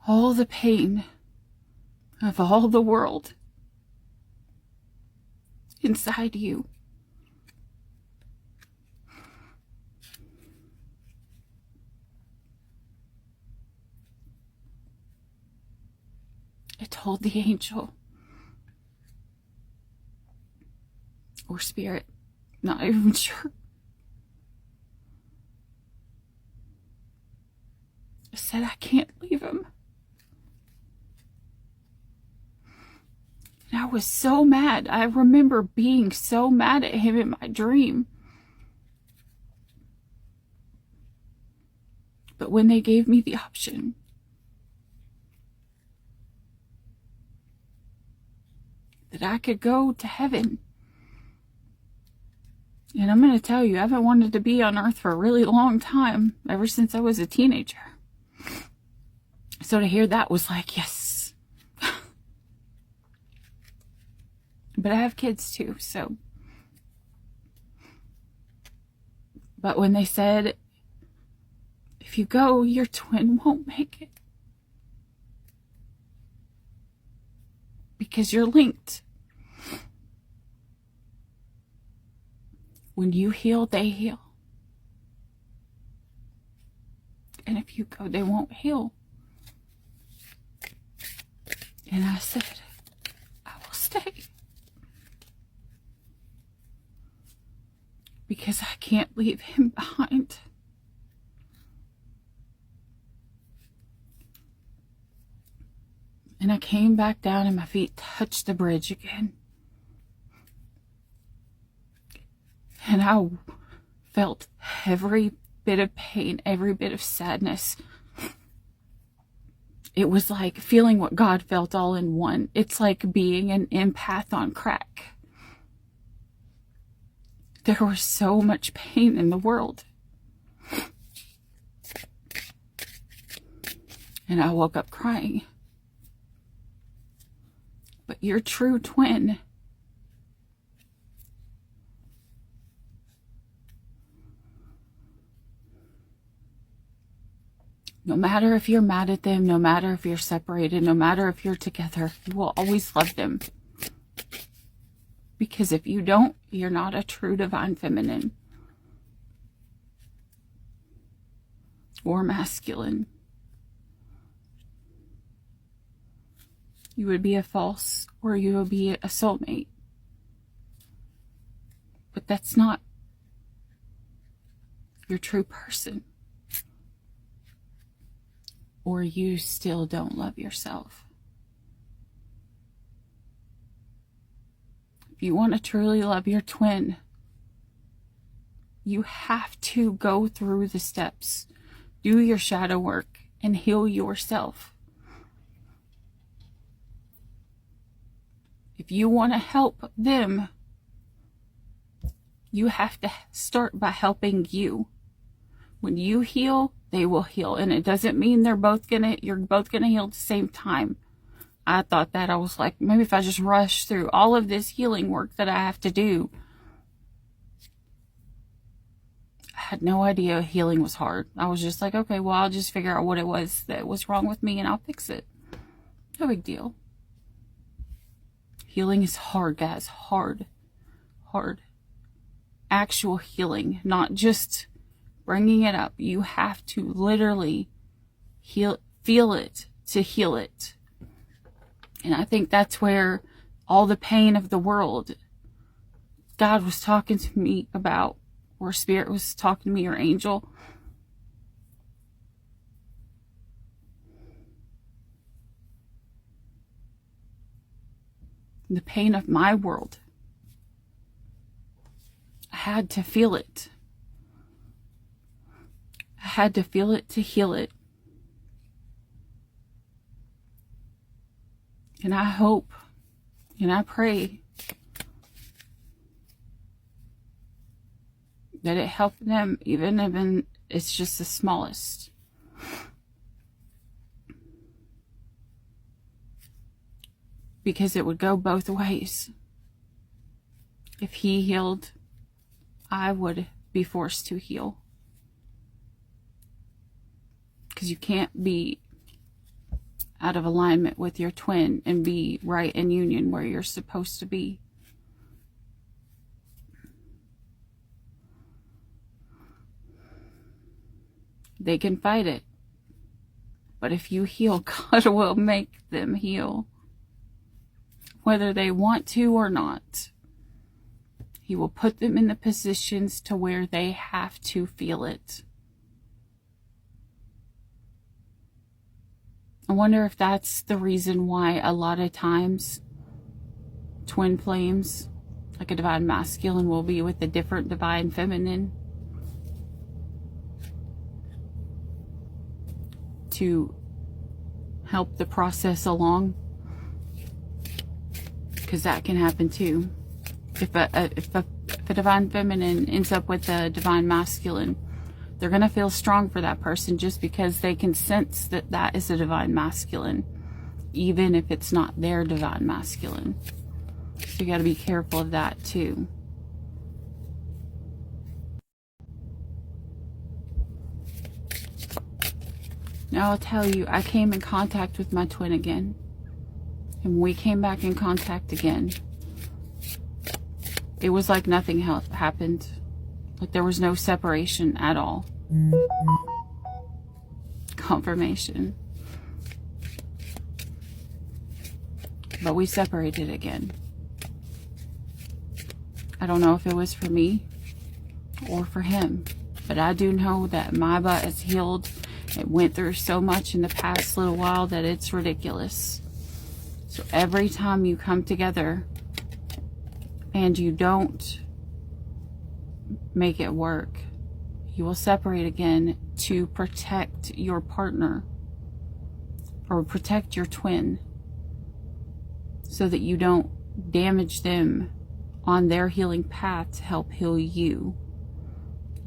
all the pain of all the world inside you." I told the angel, or spirit, not even sure. I said, "I can't leave him." And I was so mad. I remember being so mad at him in my dream. But when they gave me the option, that I could go to heaven. And I'm going to tell you, I haven't wanted to be on earth for a really long time, ever since I was a teenager. So to hear that was like, yes. But I have kids too, so. But when they said, if you go, your twin won't make it. Because you're linked. When you heal, they heal. And if you go, they won't heal. And I said, I will stay. Because I can't leave him behind. And I came back down and my feet touched the bridge again. And I felt every bit of pain, every bit of sadness. It was like feeling what God felt all in one. It's like being an empath on crack. There was so much pain in the world. And I woke up crying. But your true twin, no matter if you're mad at them, no matter if you're separated, no matter if you're together, you will always love them. Because if you don't, you're not a true divine feminine or masculine. You would be a false, or you would be a soulmate. But that's not your true person. Or you still don't love yourself. If you want to truly love your twin, you have to go through the steps, do your shadow work, and heal yourself. If you want to help them, you have to start by helping you. When you heal, they will heal. And it doesn't mean you're both gonna heal at the same time. I thought that. I was like, maybe if I just rush through all of this healing work that I have to do. I had no idea healing was hard. I was just like, okay, well, I'll just figure out what it was that was wrong with me and I'll fix it. No big deal. Healing is hard, guys. Hard. Actual healing, not just bringing it up. You have to literally feel it to heal it. And I think that's where all the pain of the world, God was talking to me about, or Spirit was talking to me, or angel. The pain of my world. I had to feel it. I had to feel it to heal it. And I hope and I pray that it helped them, even if it's just the smallest. Because it would go both ways. If he healed, I would be forced to heal. Because you can't be out of alignment with your twin and be right in union where you're supposed to be. They can fight it. But if you heal, God will make them heal. Whether they want to or not. He will put them in the positions to where they have to feel it. I wonder if that's the reason why a lot of times twin flames, like a divine masculine, will be with a different divine feminine. To help the process along. Because that can happen too. If a divine feminine ends up with a divine masculine, they're going to feel strong for that person just because they can sense that that is a divine masculine, even if it's not their divine masculine. So you got to be careful of that too. Now I'll tell you, I came in contact with my twin again. And we came back in contact again. It was like nothing happened. Like there was no separation at all. Confirmation. But we separated again. I don't know if it was for me or for him. But I do know that my butt is healed. It went through so much in the past little while that it's ridiculous. So every time you come together and you don't make it work, you will separate again to protect your partner or protect your twin so that you don't damage them on their healing path to help heal you.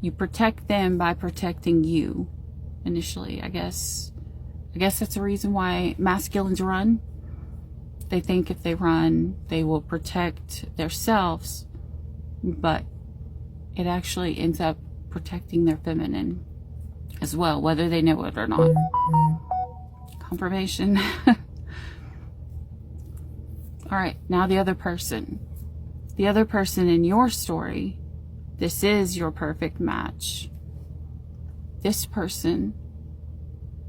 You protect them by protecting you initially, I guess. I guess that's the reason why masculines run. They think if they run, they will protect themselves, but it actually ends up protecting their feminine as well, whether they know it or not. Confirmation. All right, now the other person. The other person in your story, this is your perfect match. This person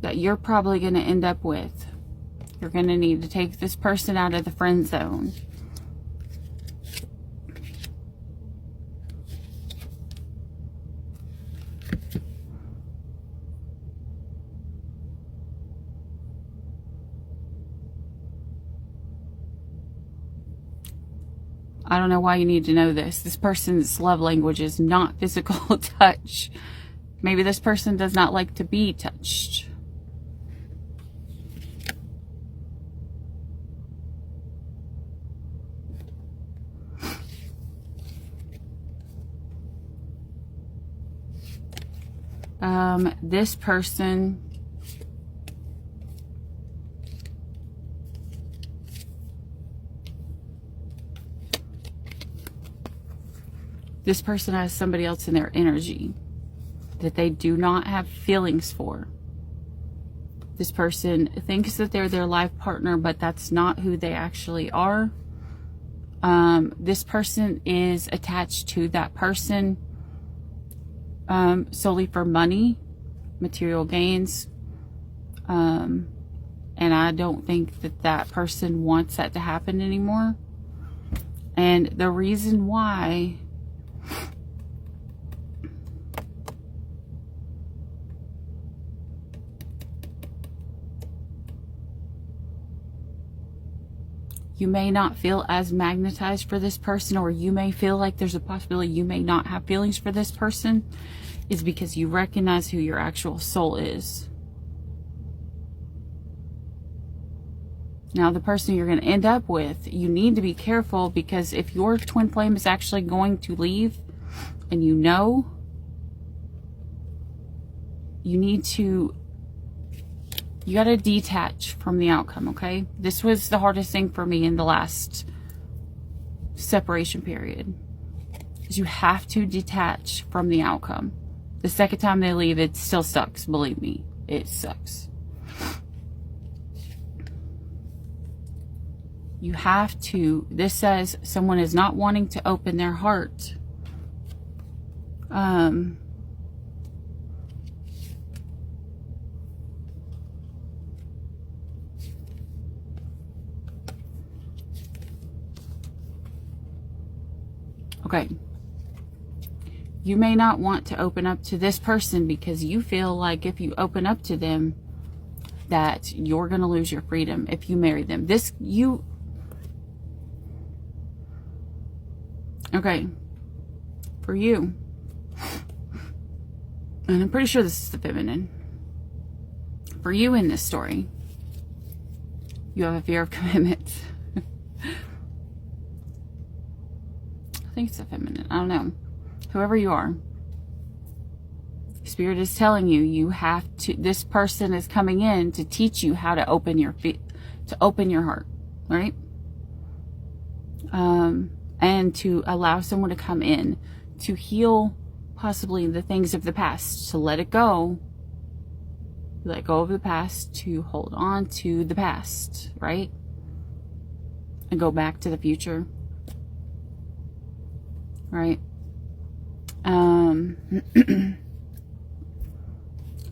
that you're probably going to end up with, you're going to need to take this person out of the friend zone. I don't know why you need to know this. This person's love language is not physical touch. Maybe this person does not like to be touched. This person has somebody else in their energy that they do not have feelings for. This person thinks that they're their life partner, but that's not who they actually are. This person is attached to that person solely for money, material gains. And I don't think that that person wants that to happen anymore. And the reason why you may not feel as magnetized for this person, or you may feel like there's a possibility you may not have feelings for this person, is because you recognize who your actual soul is. Now, the person you're going to end up with, you need to be careful, because if your twin flame is actually going to leave, and you know, you got to detach from the outcome, okay? This was the hardest thing for me in the last separation period, is you have to detach from the outcome. The second time they leave, it still sucks. Believe me, it sucks. You have to, this says someone is not wanting to open their heart. Okay. You may not want to open up to this person because you feel like if you open up to them that you're going to lose your freedom if you marry them. Okay. For you. And I'm pretty sure this is the feminine. For you in this story, you have a fear of commitment. I think it's a feminine. I don't know. Whoever you are, Spirit is telling you, you have to, this person is coming in to teach you how to open your feet, to open your heart, right? And to allow someone to come in to heal possibly the things of the past, to let it go let go of the past to hold on to the past, right? And go back to the future, right?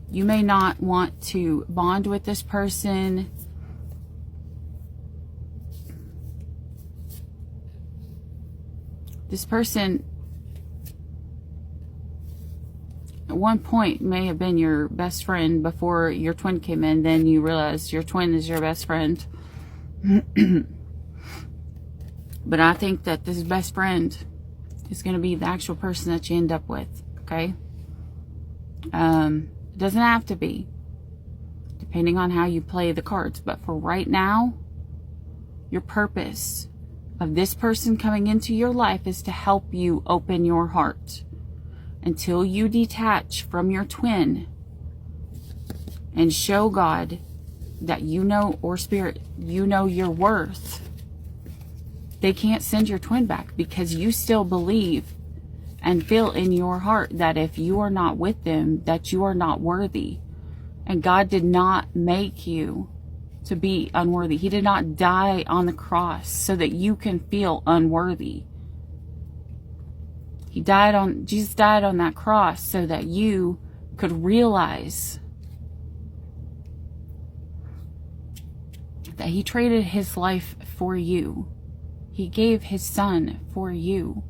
You may not want to bond with this person. This person at one point may have been your best friend before your twin came in. Then you realize your twin is your best friend. But I think that this best friend is going to be the actual person that you end up with, okay? It doesn't have to be, depending on how you play the cards. But for right now, your purpose of this person coming into your life is to help you open your heart. Until you detach from your twin and show God that you know, or Spirit, you know your worth, they can't send your twin back, because you still believe and feel in your heart that if you are not with them, that you are not worthy. And God did not make you to be unworthy. He did not die on the cross so that you can feel unworthy. Jesus died on that cross so that you could realize that he traded his life for you. He gave his son for you.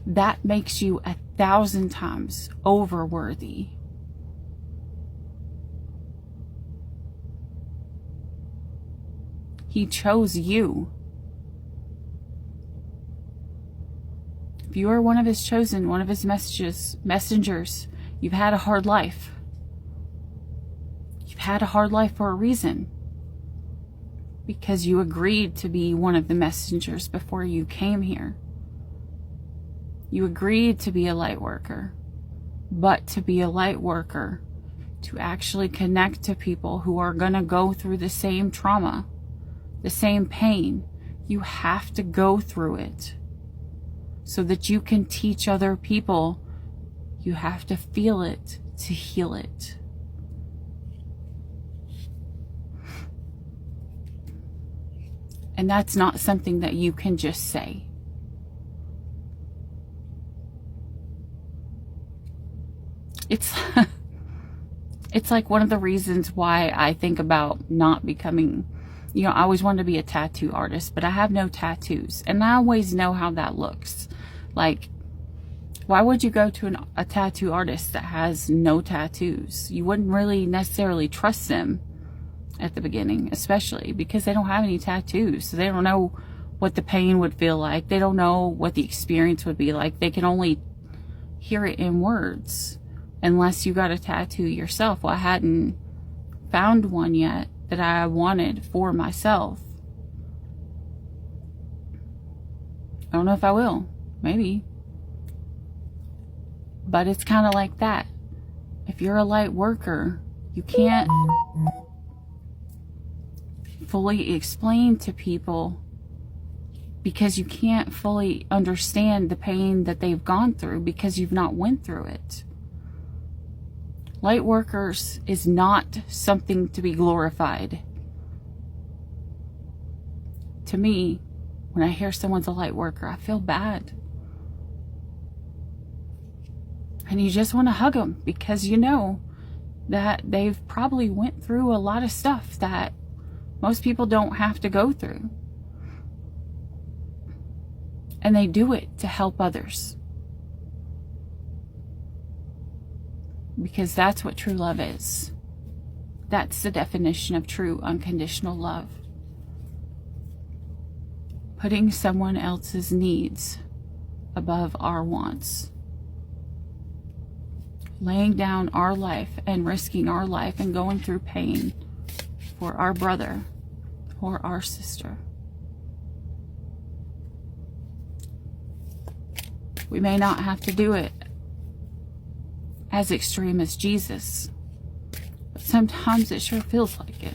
That makes you 1,000 times over worthy. He chose you. If you are one of his chosen, one of his messengers, you've had a hard life. You've had a hard life for a reason. Because you agreed to be one of the messengers before you came here. You agreed to be a light worker. But to be a light worker, to actually connect to people who are going to go through the same trauma, the same pain, you have to go through it. So that you can teach other people, you have to feel it to heal it. And that's not something that you can just say. It's like one of the reasons why I think about not becoming, I always wanted to be a tattoo artist, but I have no tattoos. And I always know how that looks. Like, why would you go to a tattoo artist that has no tattoos? You wouldn't really necessarily trust them at the beginning, especially because they don't have any tattoos. So they don't know what the pain would feel like. They don't know what the experience would be like. They can only hear it in words unless you got a tattoo yourself. Well, I hadn't found one yet that I wanted for myself. I don't know if I will. Maybe. But it's kind of like that. If you're a light worker, you can't fully explain to people, because you can't fully understand the pain that they've gone through because you've not went through it. Light workers is not something to be glorified. To me, when I hear someone's a light worker, I feel bad. And you just want to hug them, because you know that they've probably went through a lot of stuff that most people don't have to go through. And they do it to help others. Because that's what true love is. That's the definition of true unconditional love. Putting someone else's needs above our wants. Laying down our life and risking our life and going through pain for our brother or our sister. We may not have to do it as extreme as Jesus, but sometimes it sure feels like it.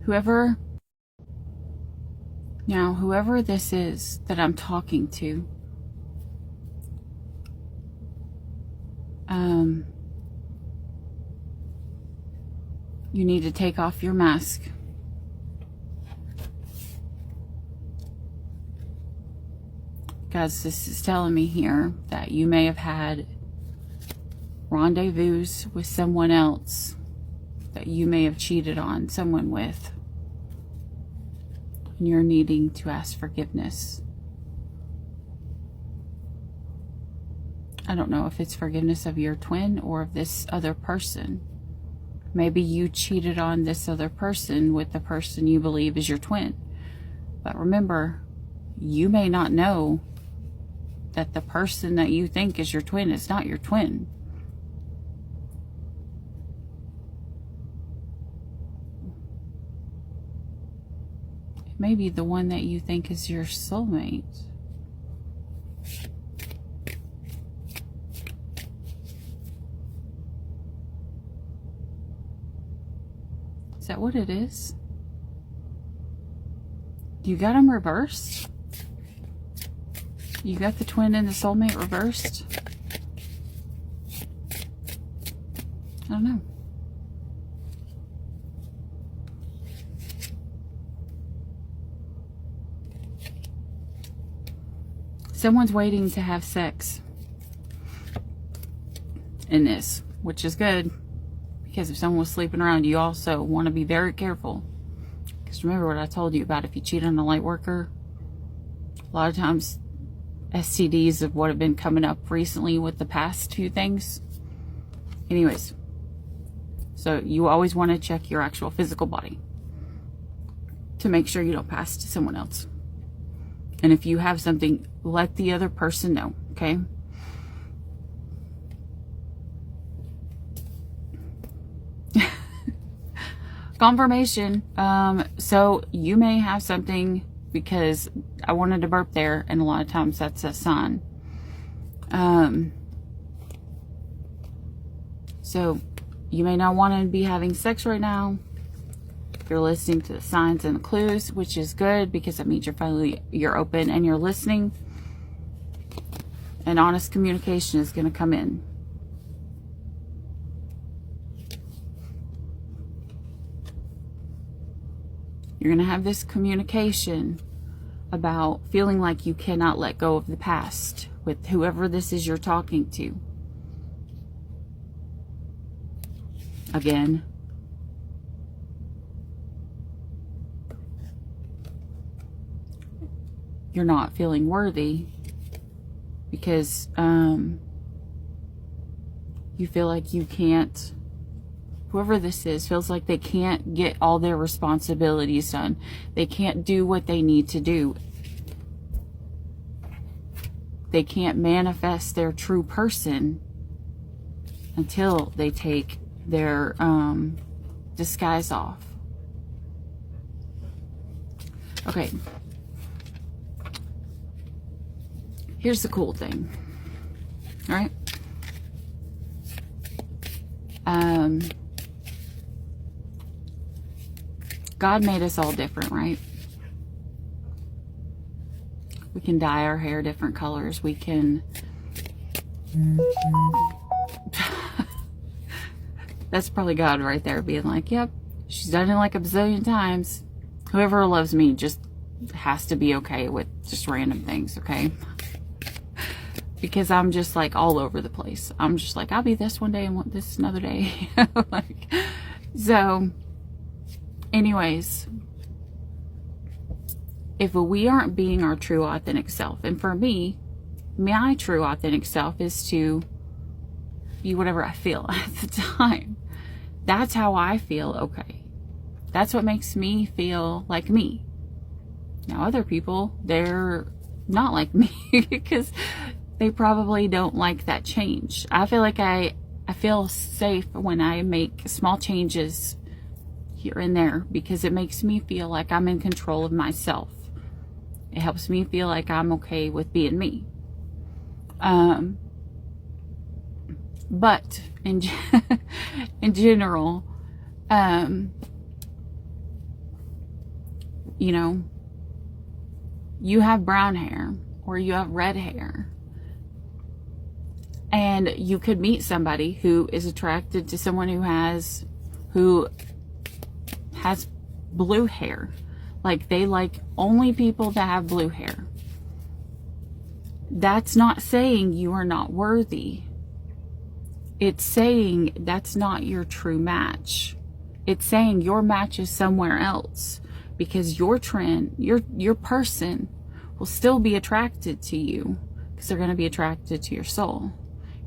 Whoever Now, whoever this is that I'm talking to, you need to take off your mask. Guys, this is telling me here that you may have had rendezvous with someone else that you may have cheated on someone with. And you're needing to ask forgiveness. I don't know if it's forgiveness of your twin or of this other person. Maybe you cheated on this other person with the person you believe is your twin. But remember, you may not know that the person that you think is your twin is not your twin. It may be the one that you think is your soulmate. Is that what it is? You got them reversed? You got the twin and the soulmate reversed? I don't know. Someone's waiting to have sex in this, which is good. Because if someone was sleeping around, you also want to be very careful. Because remember what I told you about if you cheat on a light worker. A lot of times STDs of what have been coming up recently with the past few things. Anyways. So you always want to check your actual physical body. To make sure you don't pass to someone else. And if you have something, let the other person know. Okay? Confirmation. So you may have something, because I wanted to burp there, and a lot of times that's a sign. So you may not want to be having sex right now. If you're listening to the signs and the clues, which is good because that means you're open and you're listening. And honest communication is going to come in. You're going to have this communication about feeling like you cannot let go of the past with whoever this is you're talking to. Again. You're not feeling worthy because you feel like you can't. Whoever this is feels like they can't get all their responsibilities done. They can't do what they need to do. They can't manifest their true person until they take their disguise off. Okay. Here's the cool thing. All right? God made us all different, right? We can dye our hair different colors. We can... That's probably God right there being like, yep, she's done it like a bazillion times. Whoever loves me just has to be okay with just random things, okay? Because I'm just like all over the place. I'm just like, I'll be this one day and want this another day. Like, so... Anyways, if we aren't being our true authentic self, and for me, my true authentic self is to be whatever I feel at the time. That's how I feel okay. That's what makes me feel like me. Now other people, they're not like me because they probably don't like that change. I feel like I feel safe when I make small changes here and there because it makes me feel like I'm in control of myself. It helps me feel like I'm okay with being me. But in general, you know, you have brown hair or you have red hair, and you could meet somebody who is attracted to someone who has blue hair. Like, they like only people that have blue hair. That's not saying you are not worthy. It's saying that's not your true match. It's saying your match is somewhere else, because your person will still be attracted to you, because they're going to be attracted to your soul.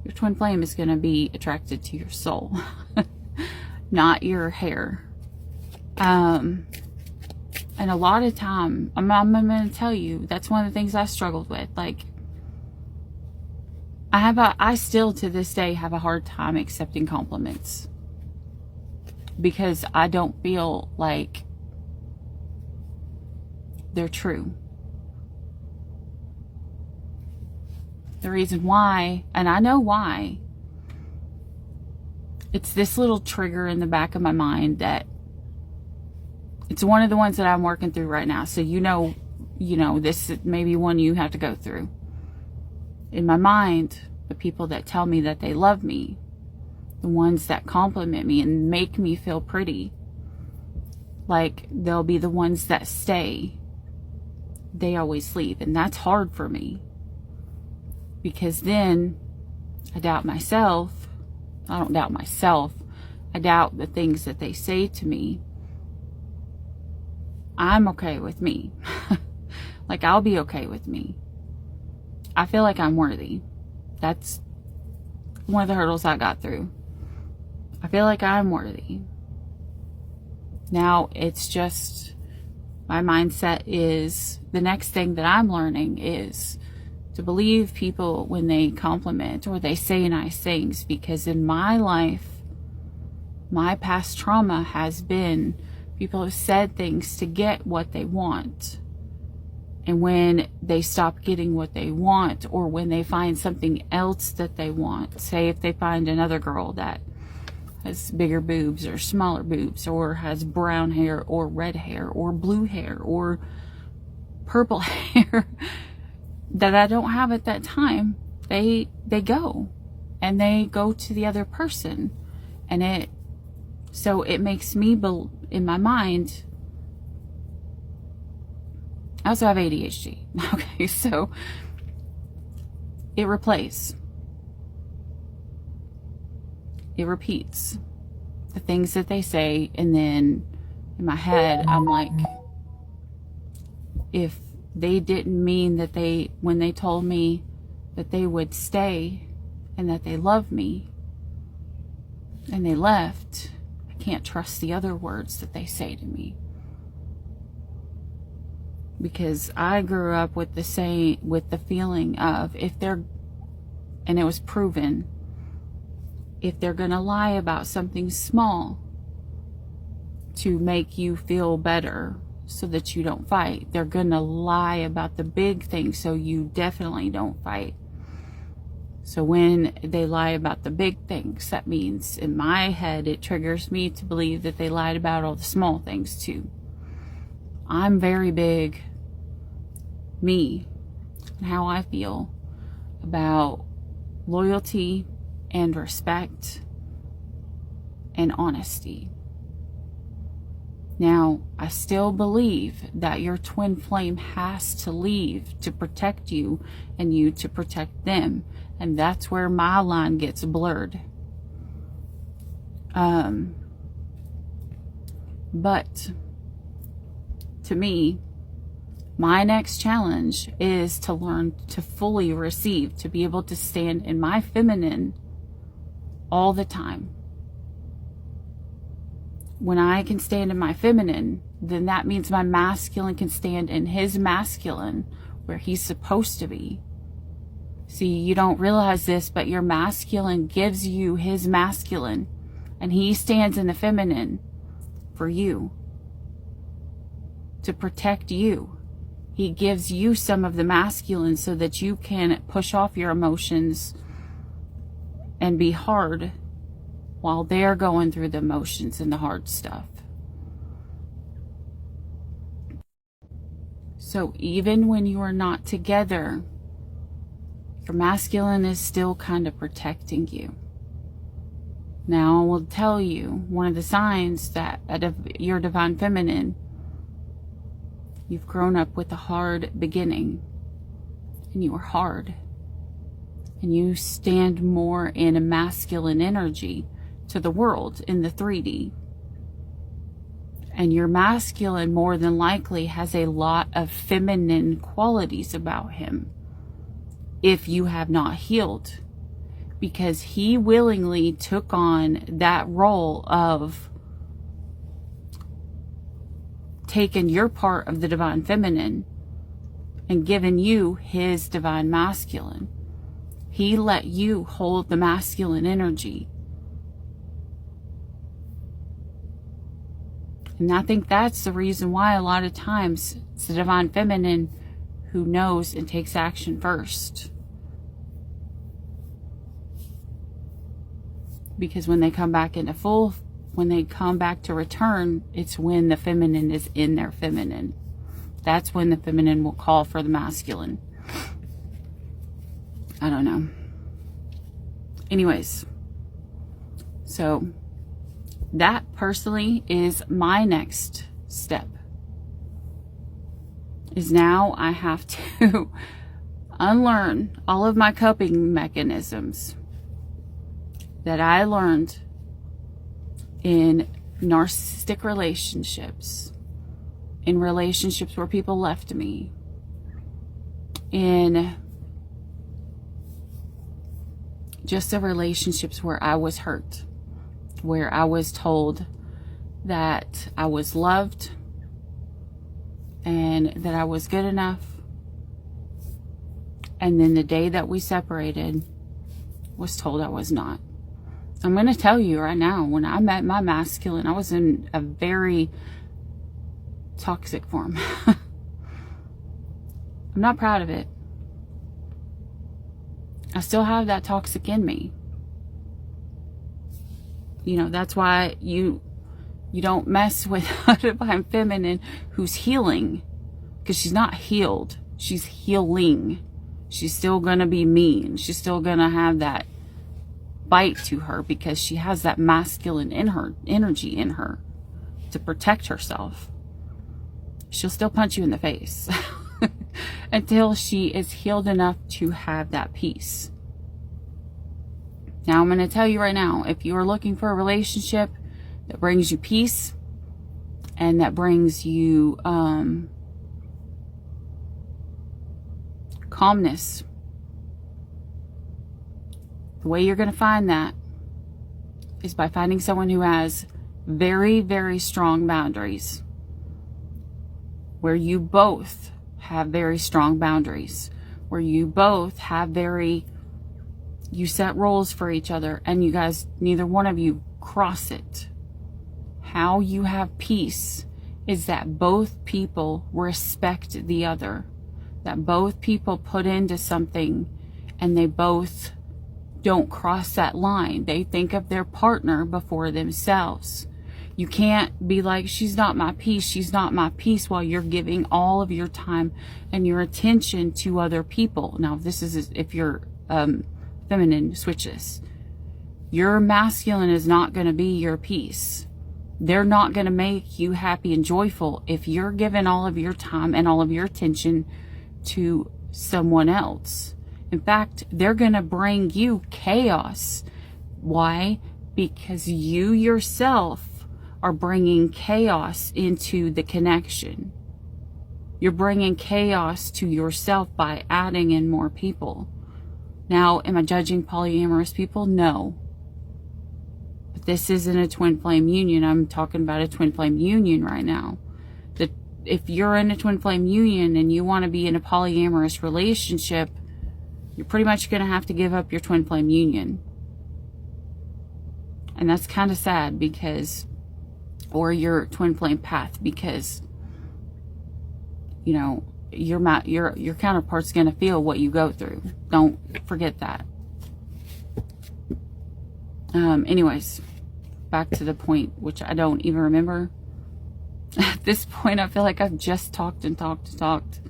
Your twin flame is going to be attracted to your soul, not your hair. And a lot of time, I'm going to tell you, that's one of the things I struggled with. Like, I still to this day have a hard time accepting compliments, because I don't feel like they're true. The reason why, and I know why, it's this little trigger in the back of my mind that it's one of the ones that I'm working through right now. So you know, this may be one you have to go through. In my mind, the people that tell me that they love me, the ones that compliment me and make me feel pretty, like, they'll be the ones that stay. They always leave. And that's hard for me, because then I doubt myself. I don't doubt myself. I doubt the things that they say to me. I'm okay with me. Like, I'll be okay with me. I feel like I'm worthy. That's one of the hurdles I got through. I feel like I'm worthy. Now, it's just, my mindset is, the next thing that I'm learning is to believe people when they compliment or they say nice things, because in my life, my past trauma has been people have said things to get what they want. And when they stop getting what they want, or when they find something else that they want, say if they find another girl that has bigger boobs or smaller boobs, or has brown hair or red hair or blue hair or purple hair that I don't have at that time, they go and they go to the other person. And it makes me, in my mind, I also have ADHD. Okay, so it replays. It repeats the things that they say, and then in my head, I'm like, if they didn't mean that when they told me that they would stay and that they love me and they left, I can't trust the other words that they say to me. Because I grew up with the feeling of, and it was proven, if they're going to lie about something small to make you feel better so that you don't fight, they're going to lie about the big thing so you definitely don't fight. So when they lie about the big things, that means, in my head, it triggers me to believe that they lied about all the small things too. I'm very big, me, and how I feel about loyalty and respect and honesty. Now, I still believe that your twin flame has to leave to protect you and you to protect them. And that's where my line gets blurred. But to me, my next challenge is to learn to fully receive, to be able to stand in my feminine all the time. When I can stand in my feminine, then that means my masculine can stand in his masculine, where he's supposed to be. See, you don't realize this, but your masculine gives you his masculine, and he stands in the feminine for you, to protect you. He gives you some of the masculine so that you can push off your emotions and be hard while they're going through the emotions and the hard stuff. So even when you are not together, your masculine is still kind of protecting you. Now I will tell you, one of the signs that your divine feminine, you've grown up with a hard beginning, and you are hard, and you stand more in a masculine energy to the world in the 3D. And your masculine more than likely has a lot of feminine qualities about him if you have not healed. Because he willingly took on that role of taking your part of the divine feminine and giving you his divine masculine. He let you hold the masculine energy. And I think that's the reason why a lot of times it's the divine feminine who knows and takes action first. Because when they come back when they come back to return, it's when the feminine is in their feminine. That's when the feminine will call for the masculine. I don't know. Anyways, so that personally is my next step. Is now I have to unlearn all of my coping mechanisms that I learned in narcissistic relationships, in relationships where people left me, in just the relationships where I was hurt, where I was told that I was loved and that I was good enough. And then the day that we separated, was told I was not. I'm going to tell you right now, when I met my masculine, I was in a very toxic form. I'm not proud of it. I still have that toxic in me. You know, that's why you don't mess with a divine feminine who's healing, because she's not healed. She's healing. She's still going to be mean. She's still going to have that bite to her because she has that masculine in her, energy in her to protect herself. She'll still punch you in the face until she is healed enough to have that peace. Now I'm going to tell you right now, if you are looking for a relationship that brings you peace and that brings you calmness, the way you're going to find that is by finding someone who has very, very strong boundaries, where you both have very strong boundaries, where you both have you set roles for each other and you guys, neither one of you cross it. How you have peace is that both people respect the other, that both people put into something and they both don't cross that line. They think of their partner before themselves. You can't be like, she's not my peace, she's not my peace, while you're giving all of your time and your attention to other people. Now, this is if you're feminine, switch this. Your masculine is not going to be your peace. They're not going to make you happy and joyful if you're giving all of your time and all of your attention to someone else. In fact, they're going to bring you chaos. Why? Because you yourself are bringing chaos into the connection. You're bringing chaos to yourself by adding in more people. Now, am I judging polyamorous people? No. But this isn't a twin flame union. I'm talking about a twin flame union right now. If you're in a twin flame union and you want to be in a polyamorous relationship, you're pretty much going to have to give up your twin flame union. And that's kind of sad because, or your twin flame path, because, you know, your counterpart's going to feel what you go through. Don't forget that. Anyways, back to the point, which I don't even remember. At this point, I feel like I've just talked and talked and talked.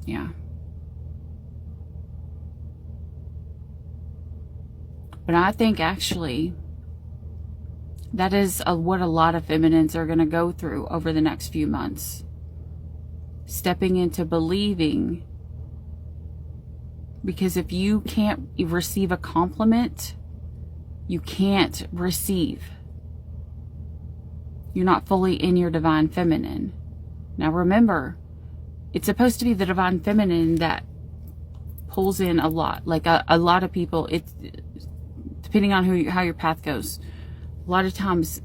Yeah. But I think actually that is what a lot of feminines are going to go through over the next few months. Stepping into believing. Because if you can't receive a compliment, you can't receive. You're not fully in your divine feminine. Now remember, it's supposed to be the divine feminine that pulls in a lot. Like a lot of people, it's depending on how your path goes. A lot of times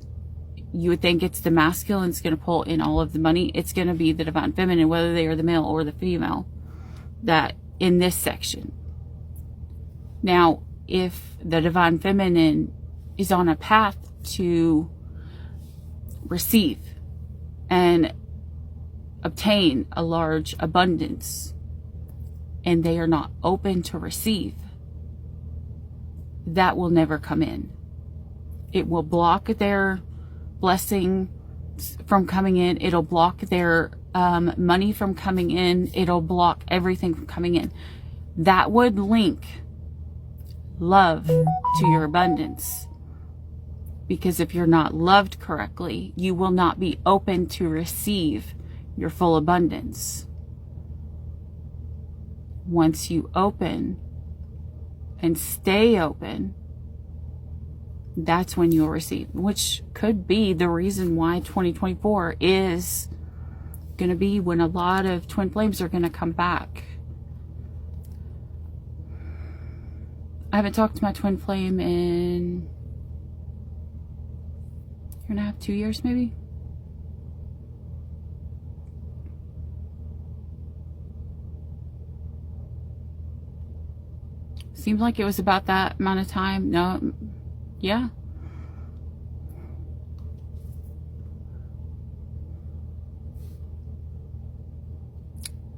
you would think it's the masculine that's going to pull in all of the money. It's going to be the divine feminine, whether they are the male or the female, that in this section. Now, if the divine feminine is on a path to receive and obtain a large abundance, and they are not open to receive, that will never come in. It will block their blessing from coming in. It'll block their money from coming in. It'll block everything from coming in. That would link love to your abundance. Because if you're not loved correctly, you will not be open to receive your full abundance. Once you open and stay open, that's when you'll receive, which could be the reason why 2024 is going to be when a lot of twin flames are going to come back. I haven't talked to my twin flame in 1.5, 2 years maybe. Seems like it was about that amount of time. No, yeah.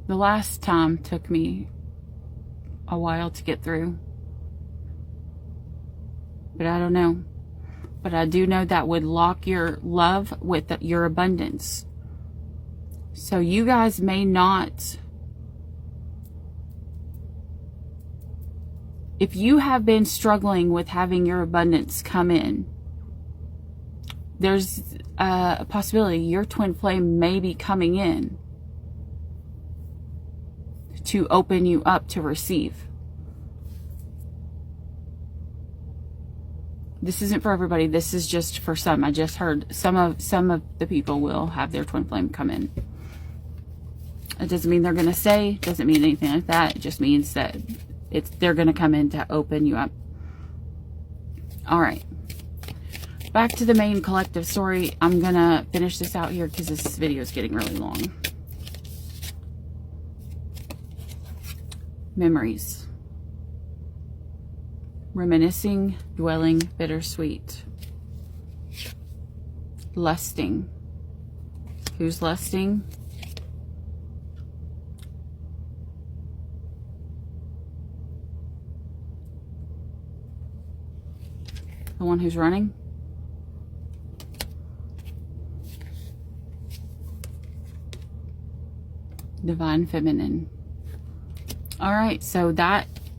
The last time took me a while to get through. But I don't know. But I do know that would lock your love with your abundance. So you guys may not... If you have been struggling with having your abundance come in, there's a possibility your twin flame may be coming in to open you up to receive. This isn't for everybody. This is just for some. I just heard some of the people will have their twin flame come in. It doesn't mean they're going to stay. It doesn't mean anything like that. It just means that they're going to come in to open you up. All right. Back to the main collective story. I'm going to finish this out here because this video is getting really long. Memories. Reminiscing, dwelling, bittersweet. Lusting. Who's lusting? The one who's running? Divine feminine. All right, so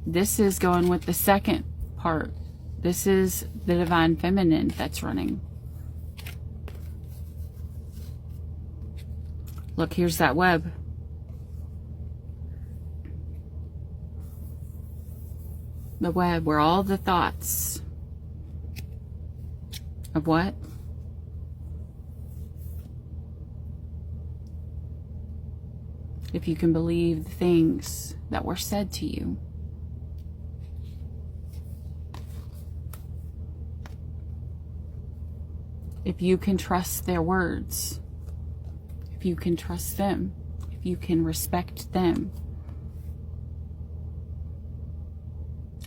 this is going with the second part. This is the divine feminine that's running. Look, here's that web. The web where all the thoughts of what? If you can believe the things that were said to you. If you can trust their words. If you can trust them. If you can respect them.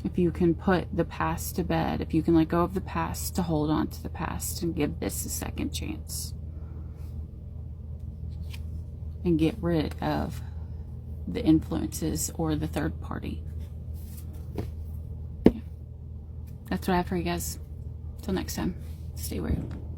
If you can put the past to bed, if you can let go of the past to hold on to the past and give this a second chance. And get rid of the influences or the third party. Yeah. That's what I have for you guys. Till next time. Stay away.